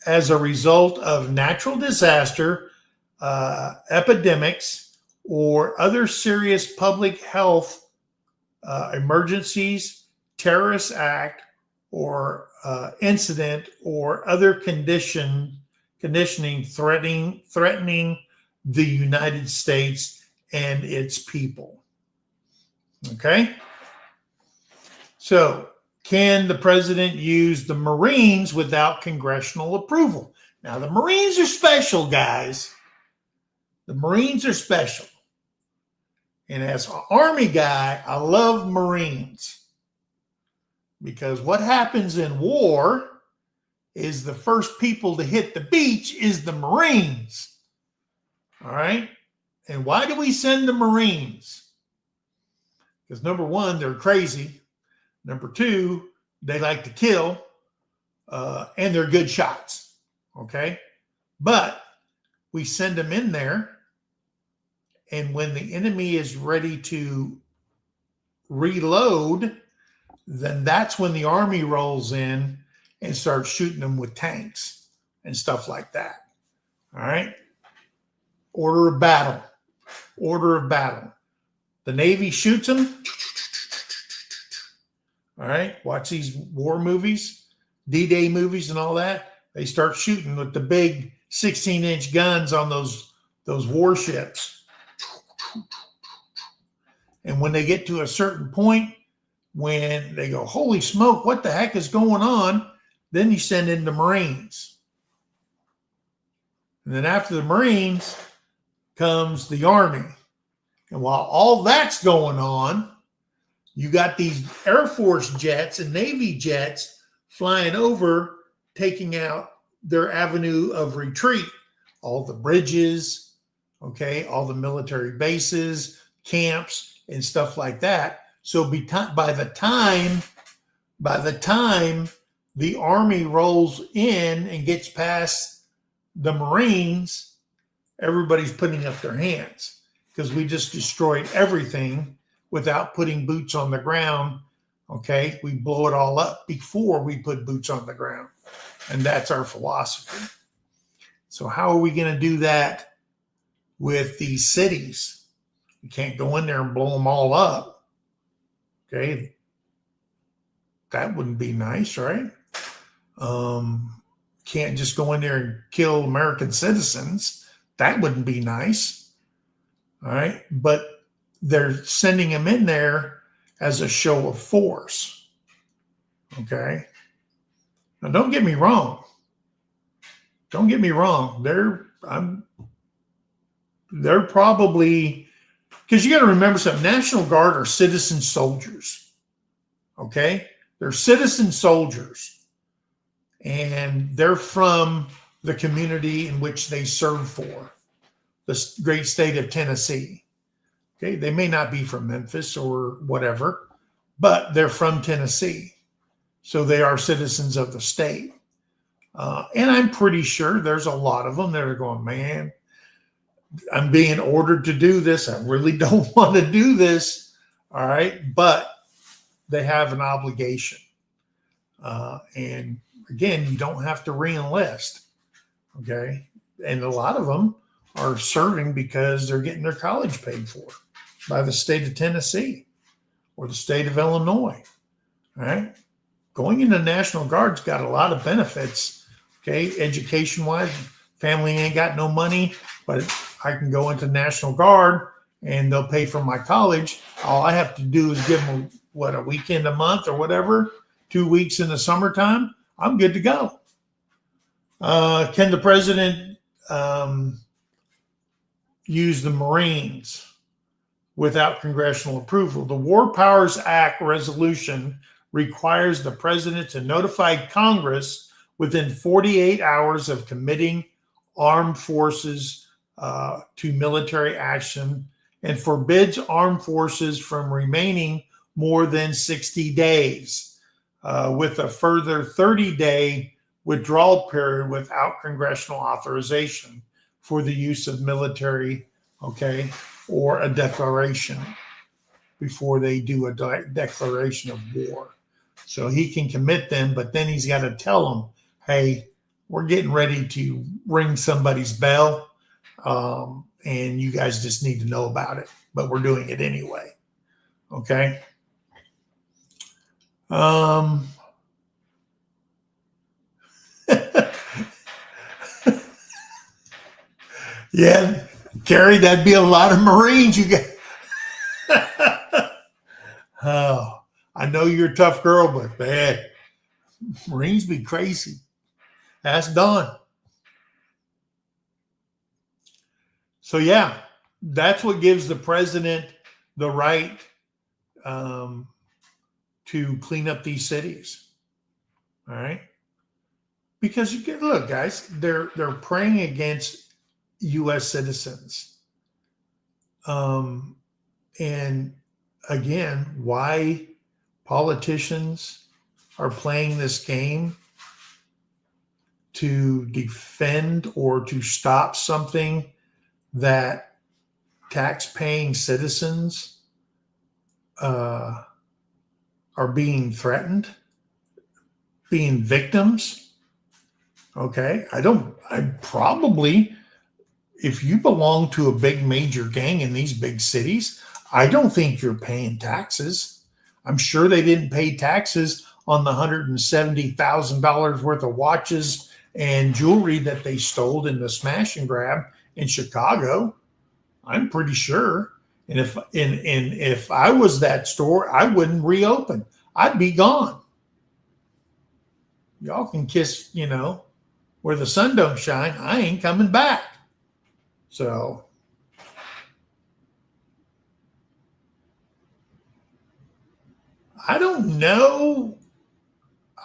as a result of natural disaster, epidemics, or other serious public health emergencies, terrorist act, or incident, or other conditioning threatening the United States and its people. Okay? So, can the president use the Marines without congressional approval? Now, the Marines are special, guys. The Marines are special. And as an Army guy, I love Marines. Because what happens in war is the first people to hit the beach is the Marines. All right? And why do we send the Marines? Because number one, they're crazy. Number two, they like to kill. And they're good shots. Okay? But we send them in there. And when the enemy is ready to reload, then that's when the Army rolls in and starts shooting them with tanks and stuff like that. All right? Order of battle. Order of battle. The Navy shoots them. All right? Watch these war movies, D-Day movies and all that. They start shooting with the big 16-inch guns on those warships. And when they get to a certain point, when they go, holy smoke, what the heck is going on? Then you send in the Marines. And then after the Marines comes the Army. And while all that's going on, you got these Air Force jets and Navy jets flying over, taking out their avenue of retreat. All the bridges, okay, all the military bases, camps, and stuff like that. So by the time the Army rolls in and gets past the Marines, everybody's putting up their hands because we just destroyed everything without putting boots on the ground. Okay, we blow it all up before we put boots on the ground. And that's our philosophy. So how are we going to do that with these cities? We can't go in there and blow them all up. Okay, that wouldn't be nice, right? Can't just go in there and kill American citizens. That wouldn't be nice. All right, but they're sending them in there as a show of force. Okay. Now, don't get me wrong. Don't get me wrong. They're probably, because you got to remember something. National Guard are citizen soldiers. Okay, they're citizen soldiers, and they're from the community in which they serve for, the great state of Tennessee. Okay, they may not be from Memphis or whatever, but they're from Tennessee. So they are citizens of the state. And I'm pretty sure there's a lot of them that are going, man, I'm being ordered to do this. I really don't want to do this. All right. But they have an obligation. And again, you don't have to re-enlist. Okay. And a lot of them are serving because they're getting their college paid for by the state of Tennessee or the state of Illinois. All right. Going into National Guard's got a lot of benefits. Okay. Education wise, family ain't got no money, but I can go into National Guard and they'll pay for my college. All I have to do is give them, a weekend a month or whatever, 2 weeks in the summertime. I'm good to go. Can the president use the Marines without congressional approval? The War Powers Act resolution requires the president to notify Congress within 48 hours of committing armed forces to military action and forbids armed forces from remaining more than 60 days with a further 30-day withdrawal period without congressional authorization for the use of military, or a declaration before they do a declaration of war. So he can commit them, but then he's got to tell them, hey, we're getting ready to ring somebody's bell, and you guys just need to know about it, but we're doing it anyway. Okay. Yeah, Carrie, that'd be a lot of Marines you get. Oh, I know you're a tough girl, but man, Marines be crazy. That's Dawn. So yeah, that's what gives the president the right to clean up these cities. All right. Because look, guys, they're preying against U.S. citizens. And again, why politicians are playing this game to defend or to stop something that tax-paying citizens are being threatened, being victims. Okay, I probably, if you belong to a big major gang in these big cities, I don't think you're paying taxes. I'm sure they didn't pay taxes on the $170,000 worth of watches and jewelry that they stole in the smash and grab in Chicago. I'm pretty sure. And if I was that store, I wouldn't reopen. I'd be gone. Y'all can kiss, where the sun don't shine. I ain't coming back. So I don't know.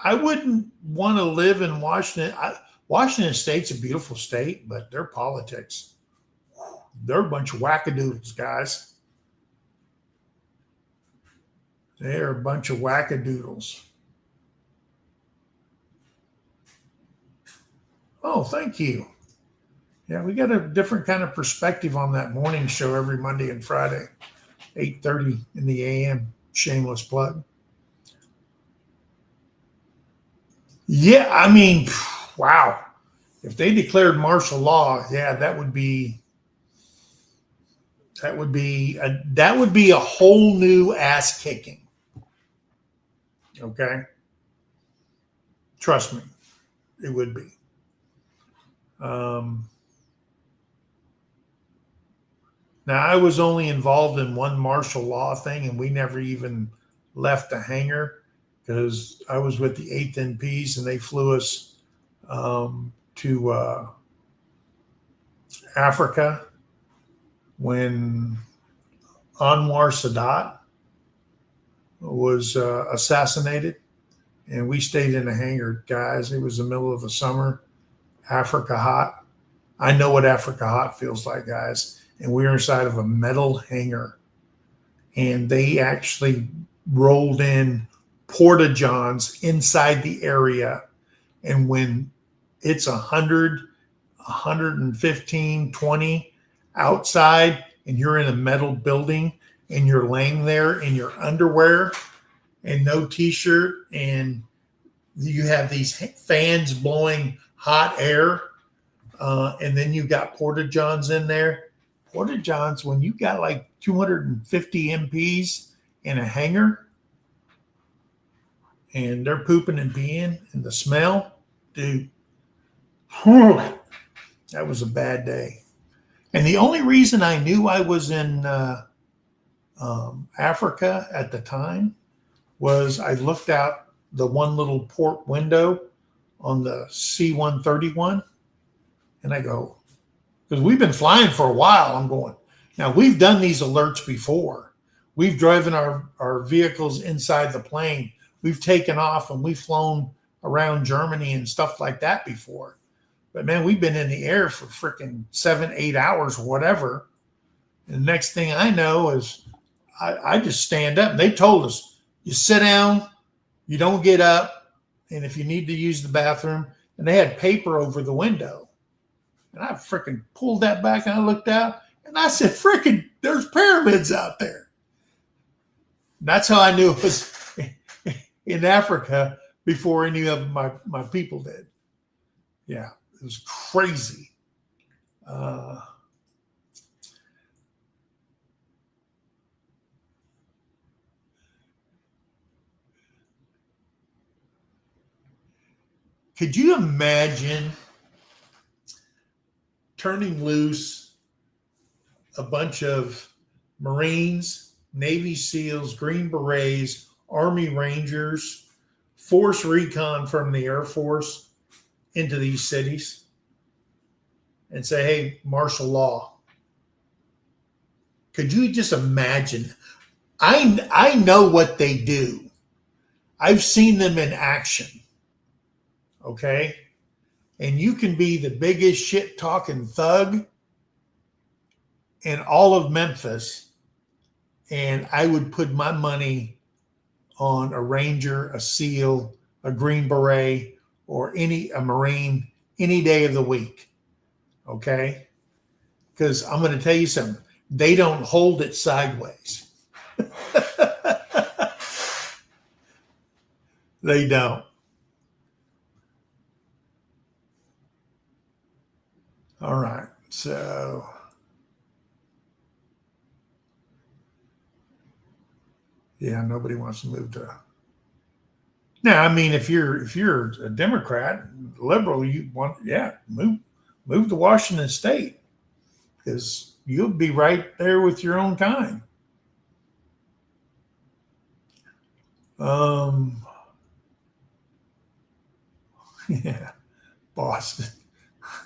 I wouldn't want to live in Washington. Washington State's a beautiful state, but their politics, they're a bunch of wackadoodles, guys. They're a bunch of wackadoodles. Oh, thank you. Yeah, we got a different kind of perspective on that morning show every Monday and Friday, 8:30 in the a.m. Shameless plug. Yeah, I mean, wow. If they declared martial law, yeah, that would be a whole new ass kicking. Okay, trust me, it would be. Now, I was only involved in one martial law thing, and we never even left the hangar because I was with the 8th NPs, and they flew us to Africa when Anwar Sadat was assassinated, and we stayed in a hangar, guys. It was the middle of the summer, Africa hot. I know what Africa hot feels like, guys. And we were inside of a metal hangar, and they actually rolled in porta johns inside the area. And when it's 100, 115, 20 outside, and you're in a metal building and you're laying there in your underwear and no t-shirt, and you have these fans blowing hot air, and then you got porta johns in there. Porta johns, when you got like 250 MPs in a hangar and they're pooping and peeing, and the smell, dude, that was a bad day. And the only reason I knew I was in Africa at the time was I looked out the one little port window on the C-131, and I go, because we've been flying for a while, I'm going, now we've done these alerts before. We've driven our vehicles inside the plane. We've taken off and we've flown around Germany and stuff like that before. But man, we've been in the air for freaking 7-8 hours or whatever. And the next thing I know is I just stand up. And they told us, you sit down, you don't get up, and if you need to use the bathroom, and they had paper over the window. And I freaking pulled that back and I looked out and I said, freaking, there's pyramids out there. And that's how I knew it was in Africa before any of my people did. Yeah, it was crazy. Could you imagine turning loose a bunch of Marines, Navy SEALs, Green Berets, Army Rangers, Force Recon from the Air Force into these cities and say, hey, martial law? Could you just imagine? I know what they do. I've seen them in action. Okay? And you can be the biggest shit talking thug in all of Memphis, and I would put my money on a Ranger, a SEAL, a Green Beret, or a Marine any day of the week. Okay? Because I'm going to tell you something. They don't hold it sideways. They don't. All right. So yeah, nobody wants to move to. Now, I mean, if you're a Democrat, liberal, you want, move to Washington State, because you'll be right there with your own kind. Yeah, Boston.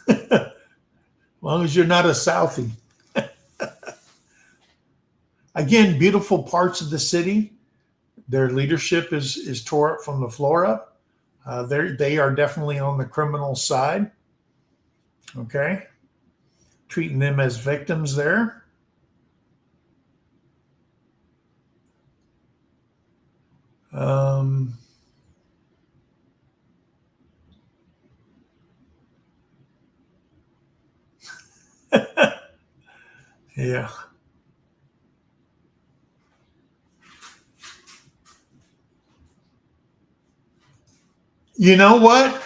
As long as you're not a Southie. Again, beautiful parts of the city. Their leadership is tore up from the floor up. They are definitely on the criminal side. Okay, treating them as victims there. Yeah. You know what?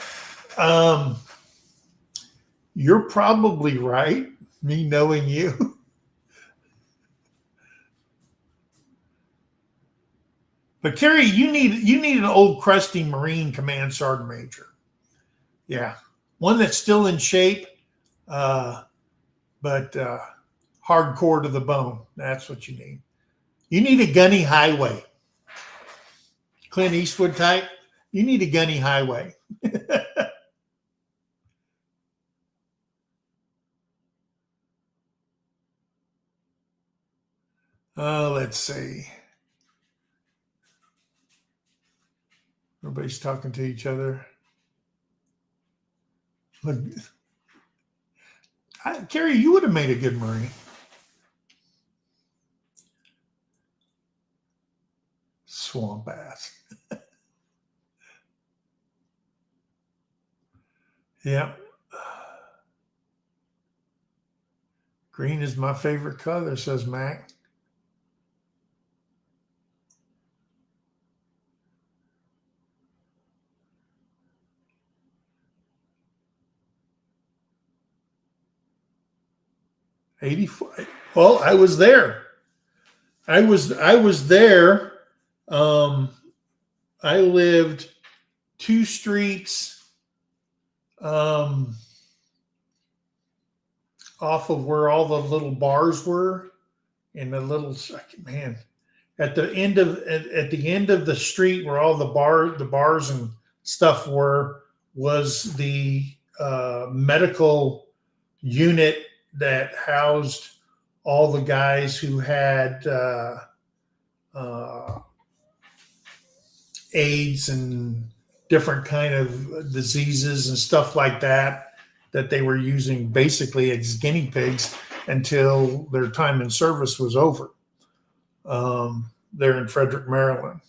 You're probably right, me knowing you. But Kerry, you need an old crusty Marine Command Sergeant Major. Yeah. One that's still in shape, but hardcore to the bone. That's what you need. You need a gunny highway. Clint Eastwood type. You need a gunny highway. Let's see. Everybody's talking to each other. Look, Kerry, you would have made a good Marine. swamp ass. Yeah. Green is my favorite color, says Mac. '84. Well, I was there. I was there. Um, I lived 2 streets off of where all the little bars were, and the little man at the end of the street where all the bars and stuff was the medical unit that housed all the guys who had uh, AIDS and different kind of diseases and stuff like that they were using basically as guinea pigs until their time in service was over. There in Frederick, Maryland.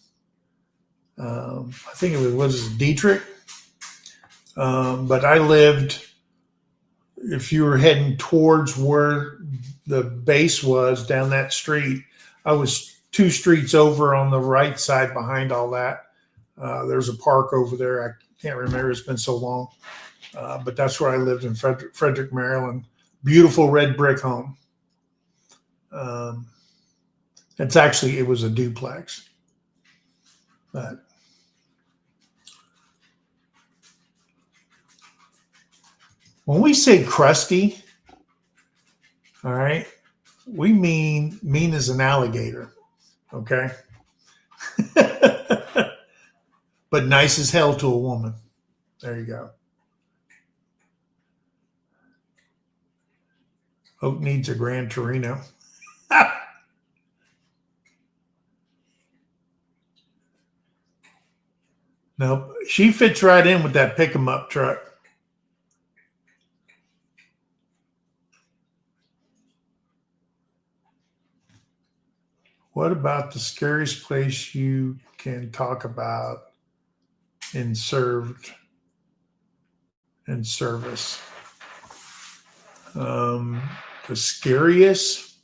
I think it was Dietrich. But I lived, if you were heading towards where the base was down that street, I was 2 streets over on the right side behind all that. There's a park over there. I can't remember. It's been so long. But that's where I lived in Frederick, Maryland. Beautiful red brick home. It was a duplex. But when we say crusty, all right, we mean as an alligator, okay? But nice as hell to a woman. There you go. Oak needs a Gran Torino. Nope. She fits right in with that pick 'em up truck. What about the scariest place you can talk about in service? The scariest,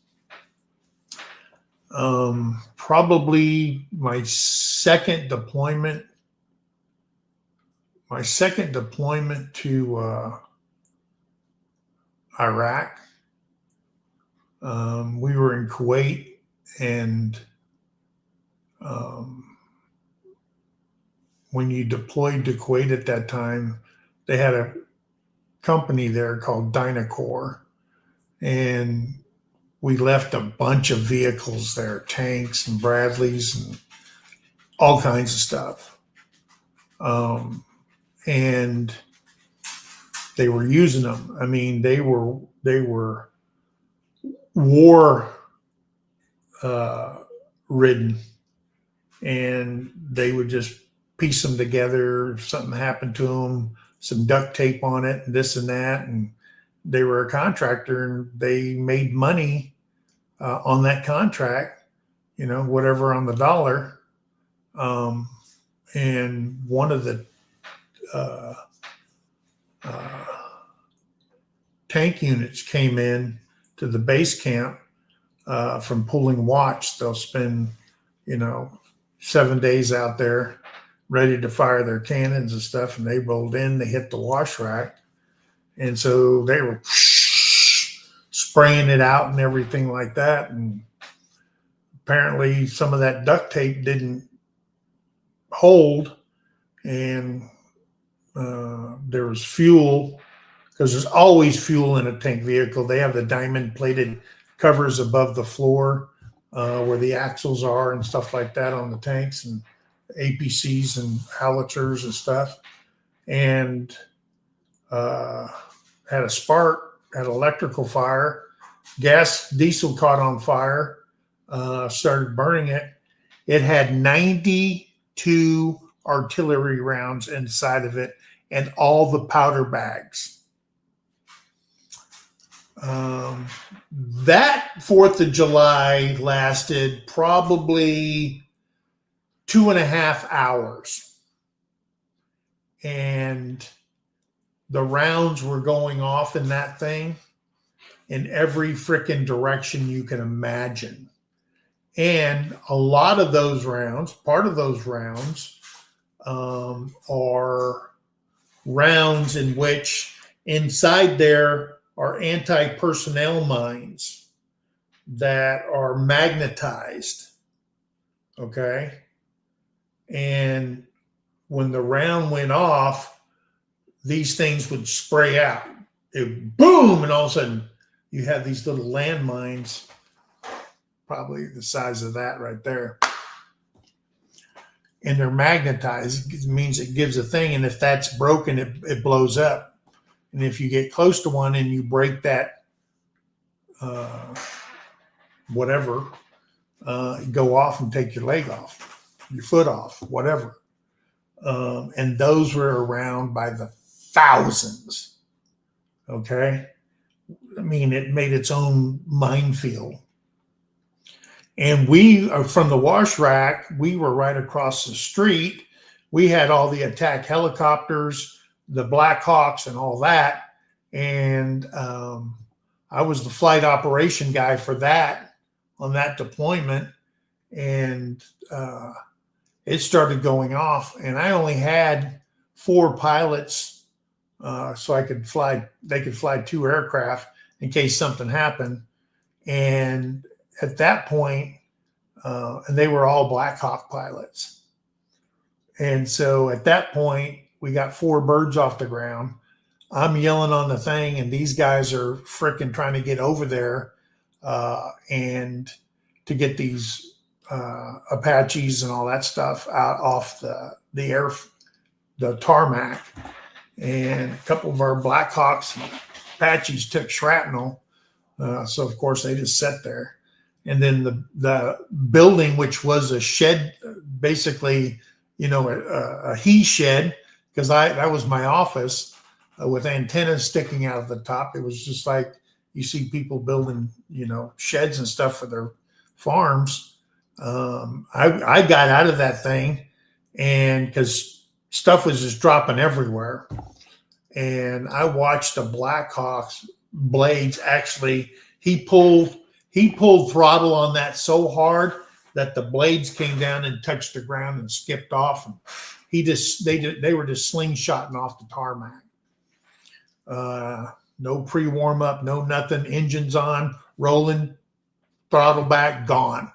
probably my second deployment. My second deployment to Iraq. We were in Kuwait, and when you deployed to Kuwait at that time, they had a company there called Dynacor, and we left a bunch of vehicles there, tanks and Bradleys and all kinds of stuff. And they were using them. I mean, they were war ridden, and they would just piece them together. If something happened to them, some duct tape on it, and this and that. And they were a contractor, and they made money on that contract, whatever on the dollar. And one of the tank units came in to the base camp from pulling watch. They'll spend, 7 days out there ready to fire their cannons and stuff. And they rolled in, they hit the wash rack. And so they were spraying it out and everything like that. And apparently some of that duct tape didn't hold. And there was fuel, because there's always fuel in a tank vehicle. They have the diamond plated covers above the floor where the axles are and stuff like that on the tanks, and APCs and howitzers and stuff. And had a spark, had electrical fire, diesel caught on fire, started burning it. It had 92 artillery rounds inside of it and all the powder bags. That 4th of July lasted probably 2.5 hours. And the rounds were going off in that thing in every freaking direction you can imagine. And a lot of those rounds, part of those rounds, are rounds in which inside there are anti-personnel mines that are magnetized. Okay. And when the round went off, these things would spray out. It boom, and all of a sudden you have these little landmines, probably the size of that right there. And they're magnetized. It means it gives a thing. And if that's broken, it blows up. And if you get close to one and you break that, whatever, go off and take your leg off, your foot off, whatever. And those were around by the thousands. Okay. I mean, it made its own minefield. And we are from the wash rack. We were right across the street. We had all the attack helicopters, the Black Hawks, and all that. And I was the flight operation guy for that on that deployment. And it started going off. And I only had 4 pilots, so I could fly. They could fly 2 aircraft in case something happened. And at that point, and they were all Black Hawk pilots. And so at that point, we got 4 birds off the ground. I'm yelling on the thing, and these guys are freaking trying to get over there and to get these Apaches and all that stuff out off the tarmac. And a couple of our Black Hawks and Apaches took shrapnel. So, of course, they just sat there. And then the building, which was a shed, basically, a he shed, because that was my office with antennas sticking out of the top. It was just like you see people building, sheds and stuff for their farms. I got out of that thing, and because stuff was just dropping everywhere. And I watched the Black Hawk's blades. Actually, he pulled throttle on that so hard that the blades came down and touched the ground and skipped off. And they were just slingshotting off the tarmac. No pre-warm up, no nothing. Engines on, rolling, throttle back, gone.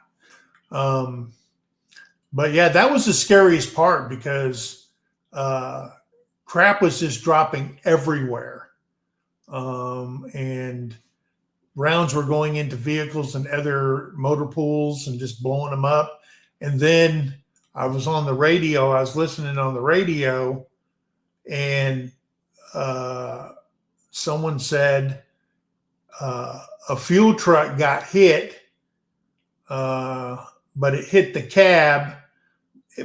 But yeah, that was the scariest part because crap was just dropping everywhere. And rounds were going into vehicles and other motor pools and just blowing them up. And then I was on the radio. I was listening on the radio, and someone said a fuel truck got hit, but it hit the cab,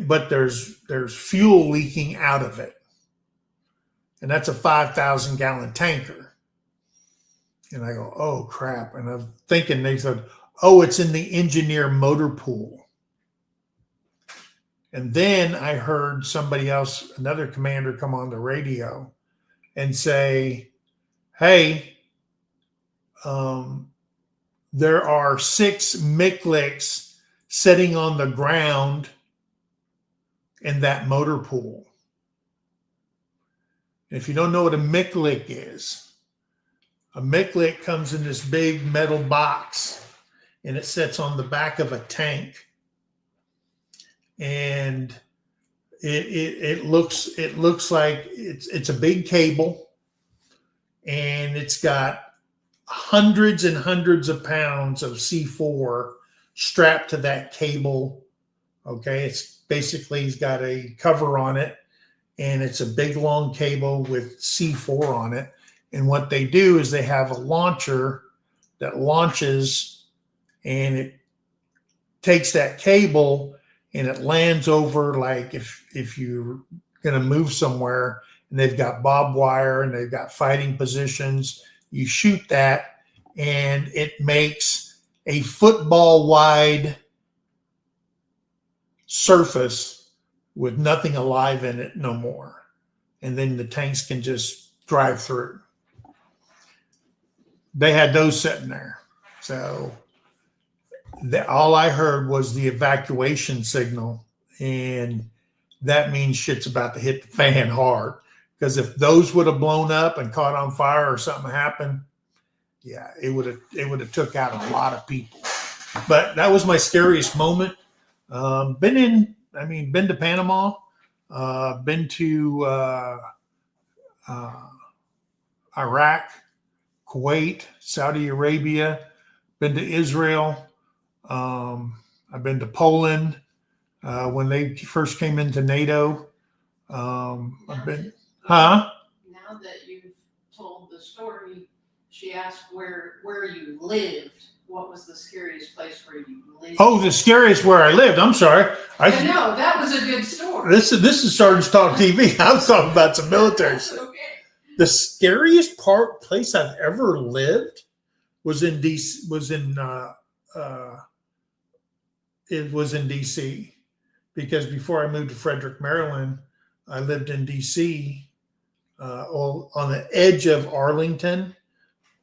but there's fuel leaking out of it. And that's a 5,000-gallon tanker. And I go, oh, crap. And I'm thinking, they said, oh, it's in the engineer motor pool. And then I heard somebody else, another commander, come on the radio and say, hey, there are 6 Mikliks sitting on the ground in that motor pool. If you don't know what a Miklik is, a Miklik comes in this big metal box, and it sits on the back of a tank. And it looks like it's a big cable, and it's got hundreds and hundreds of pounds of C4 strapped to that cable. Okay, it's basically, he's got a cover on it, and it's a big long cable with C4 on it. And what they do is they have a launcher that launches, and it takes that cable and it lands over, like if you're going to move somewhere and they've got barbed wire and they've got fighting positions, you shoot that and it makes a football wide surface with nothing alive in it no more. And then the tanks can just drive through. They had those sitting there. So all I heard was the evacuation signal. And that means shit's about to hit the fan hard. Because if those would have blown up and caught on fire or something happened, yeah, it would have took out a lot of people. But that was my scariest moment. Been to Panama, been to Iraq, Kuwait, Saudi Arabia, been to Israel. I've been to Poland when they first came into NATO. I've been, huh? Now that you've told the story, she asked where you lived. What was the scariest place where you lived? Oh, the scariest where I lived. I'm sorry. I know that was a good story. This is Sergeant's Talk TV. I was talking about some military stuff. Okay. The scariest place I've ever lived was in DC. It was in DC, because before I moved to Frederick, Maryland, I lived in DC, on the edge of Arlington,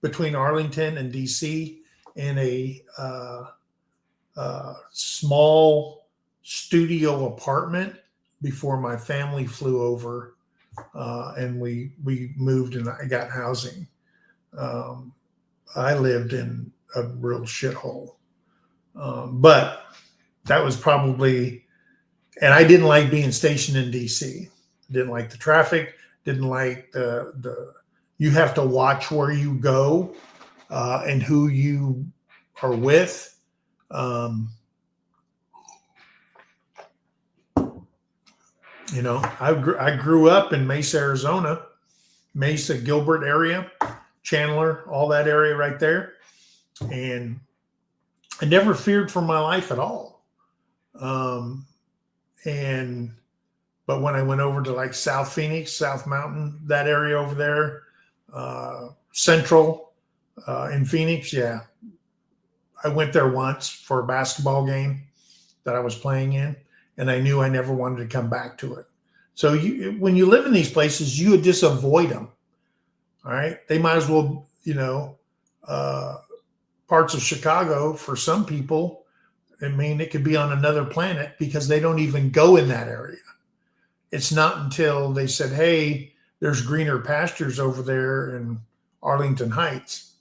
between Arlington and DC, in a small studio apartment before my family flew over, and we moved and I got housing. I lived in a real shithole, but that was probably, and I didn't like being stationed in DC. Didn't like the traffic. Didn't like the you have to watch where you go and who you are with. I grew up in Mesa, Arizona, Mesa, Gilbert area, Chandler, all that area right there. And I never feared for my life at all. But when I went over to like South Phoenix, South Mountain, that area over there, Central in Phoenix, yeah. I went there once for a basketball game that I was playing in, and I knew I never wanted to come back to it. So when you live in these places, you would just avoid them. All right. They might as well, parts of Chicago, for some people, it could be on another planet because they don't even go in that area. It's not until they said, hey, there's greener pastures over there in Arlington Heights,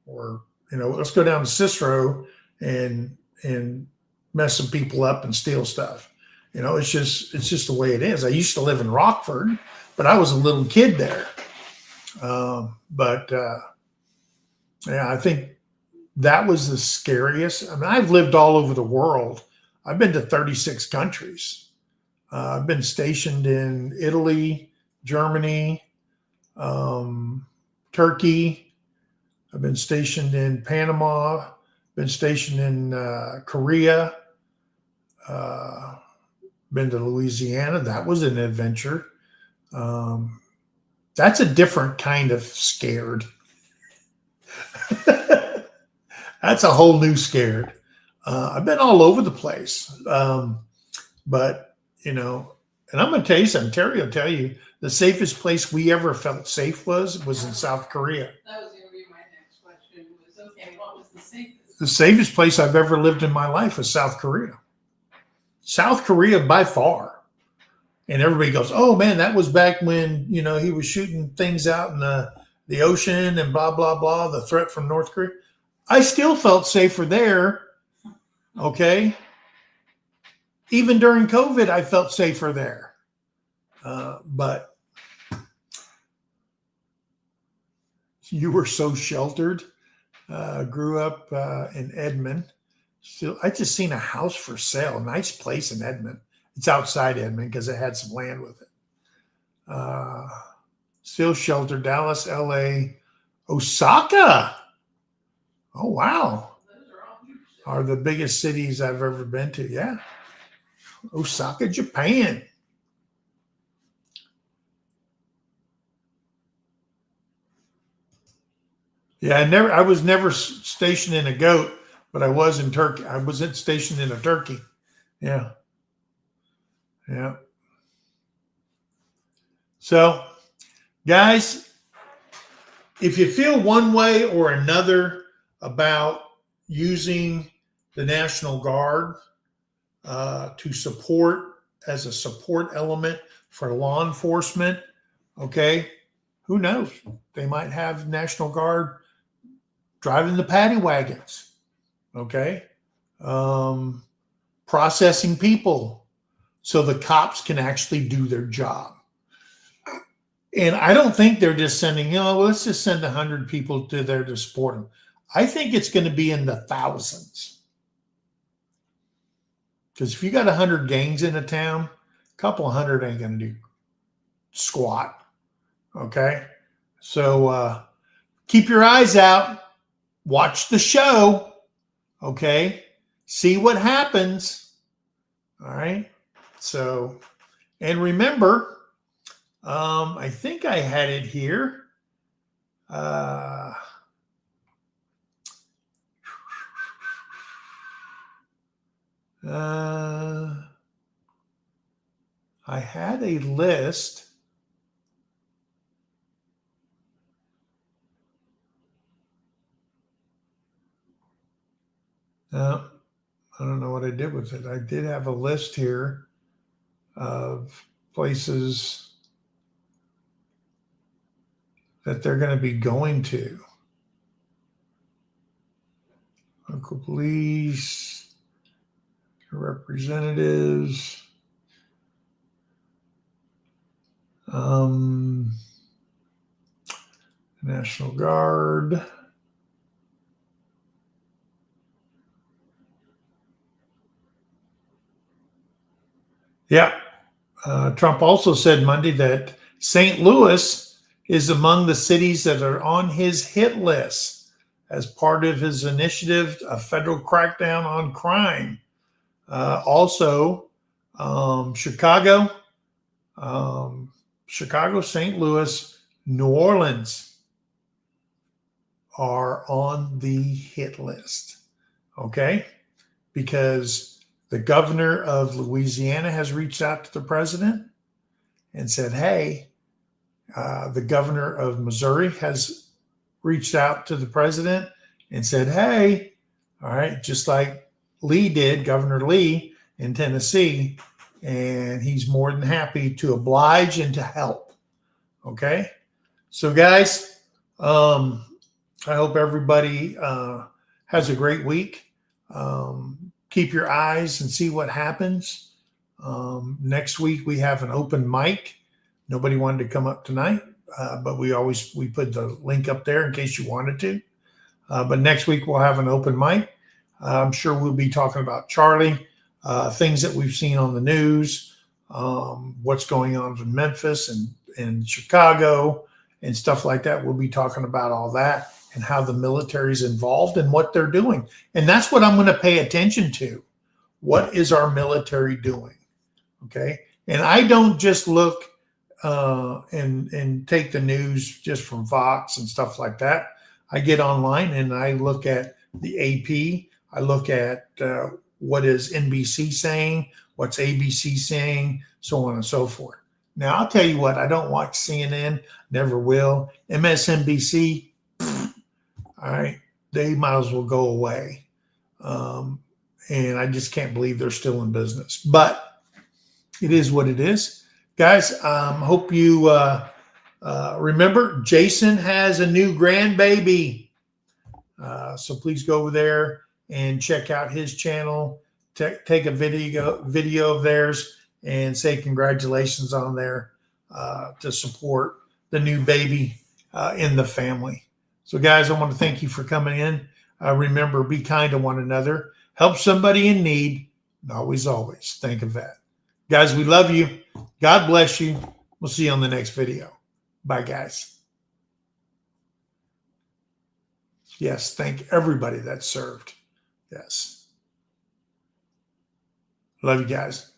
or, let's go down to Cicero and mess some people up and steal stuff. It's just the way it is. I used to live in Rockford, but I was a little kid there. I think that was the scariest. I mean, I've lived all over the world. I've been to 36 countries. I've been stationed in Italy, Germany, Turkey. I've been stationed in Panama, been stationed in Korea, been to Louisiana. That was an adventure. That's a different kind of scared. That's a whole new scared. I've been all over the place. But, and I'm going to tell you something. Terry will tell you the safest place we ever felt safe was in South Korea. That was going to be my next question. What was the safest? The safest place I've ever lived in my life was South Korea. South Korea by far. And everybody goes, oh, man, that was back when, he was shooting things out in the ocean and blah, blah, blah, the threat from North Korea. I still felt safer there, okay? Even during COVID, I felt safer there. But you were so sheltered. Grew up in Edmond. So I just seen a house for sale. Nice place in Edmond. It's outside Edmond because it had some land with it. Still sheltered. Dallas, LA, Osaka. Oh, wow. Are the biggest cities I've ever been to. Yeah. Osaka, Japan. Yeah, I was never stationed in a goat, but I was in Turkey. I was stationed in a turkey Yeah. Yeah. So, guys, if you feel one way or another about using the National Guard to support as a support element for law enforcement, okay, who knows? They might have National Guard driving the paddy wagons, okay, processing people so the cops can actually do their job. And I don't think they're just sending, let's just send 100 people to there to support them. I think it's going to be in the thousands. Because if you got 100 gangs in a town, a couple of hundred ain't going to do squat. Okay. So keep your eyes out. Watch the show. Okay. See what happens. All right. So, and remember, I think I had it here. I had a list. I don't know what I did with it. I did have a list here of places that they're going to be going to. Local police, representatives, National Guard. Yeah. Trump also said Monday that St. Louis is among the cities that are on his hit list as part of his initiative, a federal crackdown on crime. Also, Chicago, St. Louis, New Orleans are on the hit list. Okay? Because the governor of Louisiana has reached out to the president and said, hey, the governor of Missouri has reached out to the president and said, hey, all right, just like Lee did, Governor Lee in Tennessee, and he's more than happy to oblige and to help. Okay. So, guys, I hope everybody has a great week. Keep your eyes and see what happens. Next week, we have an open mic. Nobody wanted to come up tonight, but we put the link up there in case you wanted to. But next week, we'll have an open mic. I'm sure we'll be talking about Charlie, things that we've seen on the news, what's going on in Memphis and Chicago and stuff like that. We'll be talking about all that and how the military is involved and what they're doing. And that's what I'm going to pay attention to. What is our military doing? Okay. And I don't just look and take the news just from Fox and stuff like that. I get online and I look at the AP. I look at what is NBC saying, what's ABC saying, so on and so forth. Now, I'll tell you what, I don't watch CNN, never will. MSNBC, all right, they might as well go away. And I just can't believe they're still in business. But it is what it is. Guys, hope you remember Jason has a new grandbaby. So please go over there and check out his channel. Take a video of theirs and say congratulations on there to support the new baby in the family. So, guys, I want to thank you for coming in. Remember, be kind to one another. Help somebody in need. And always think of that. Guys, we love you. God bless you. We'll see you on the next video. Bye, guys. Yes, thank everybody that served. Yes. Love you guys.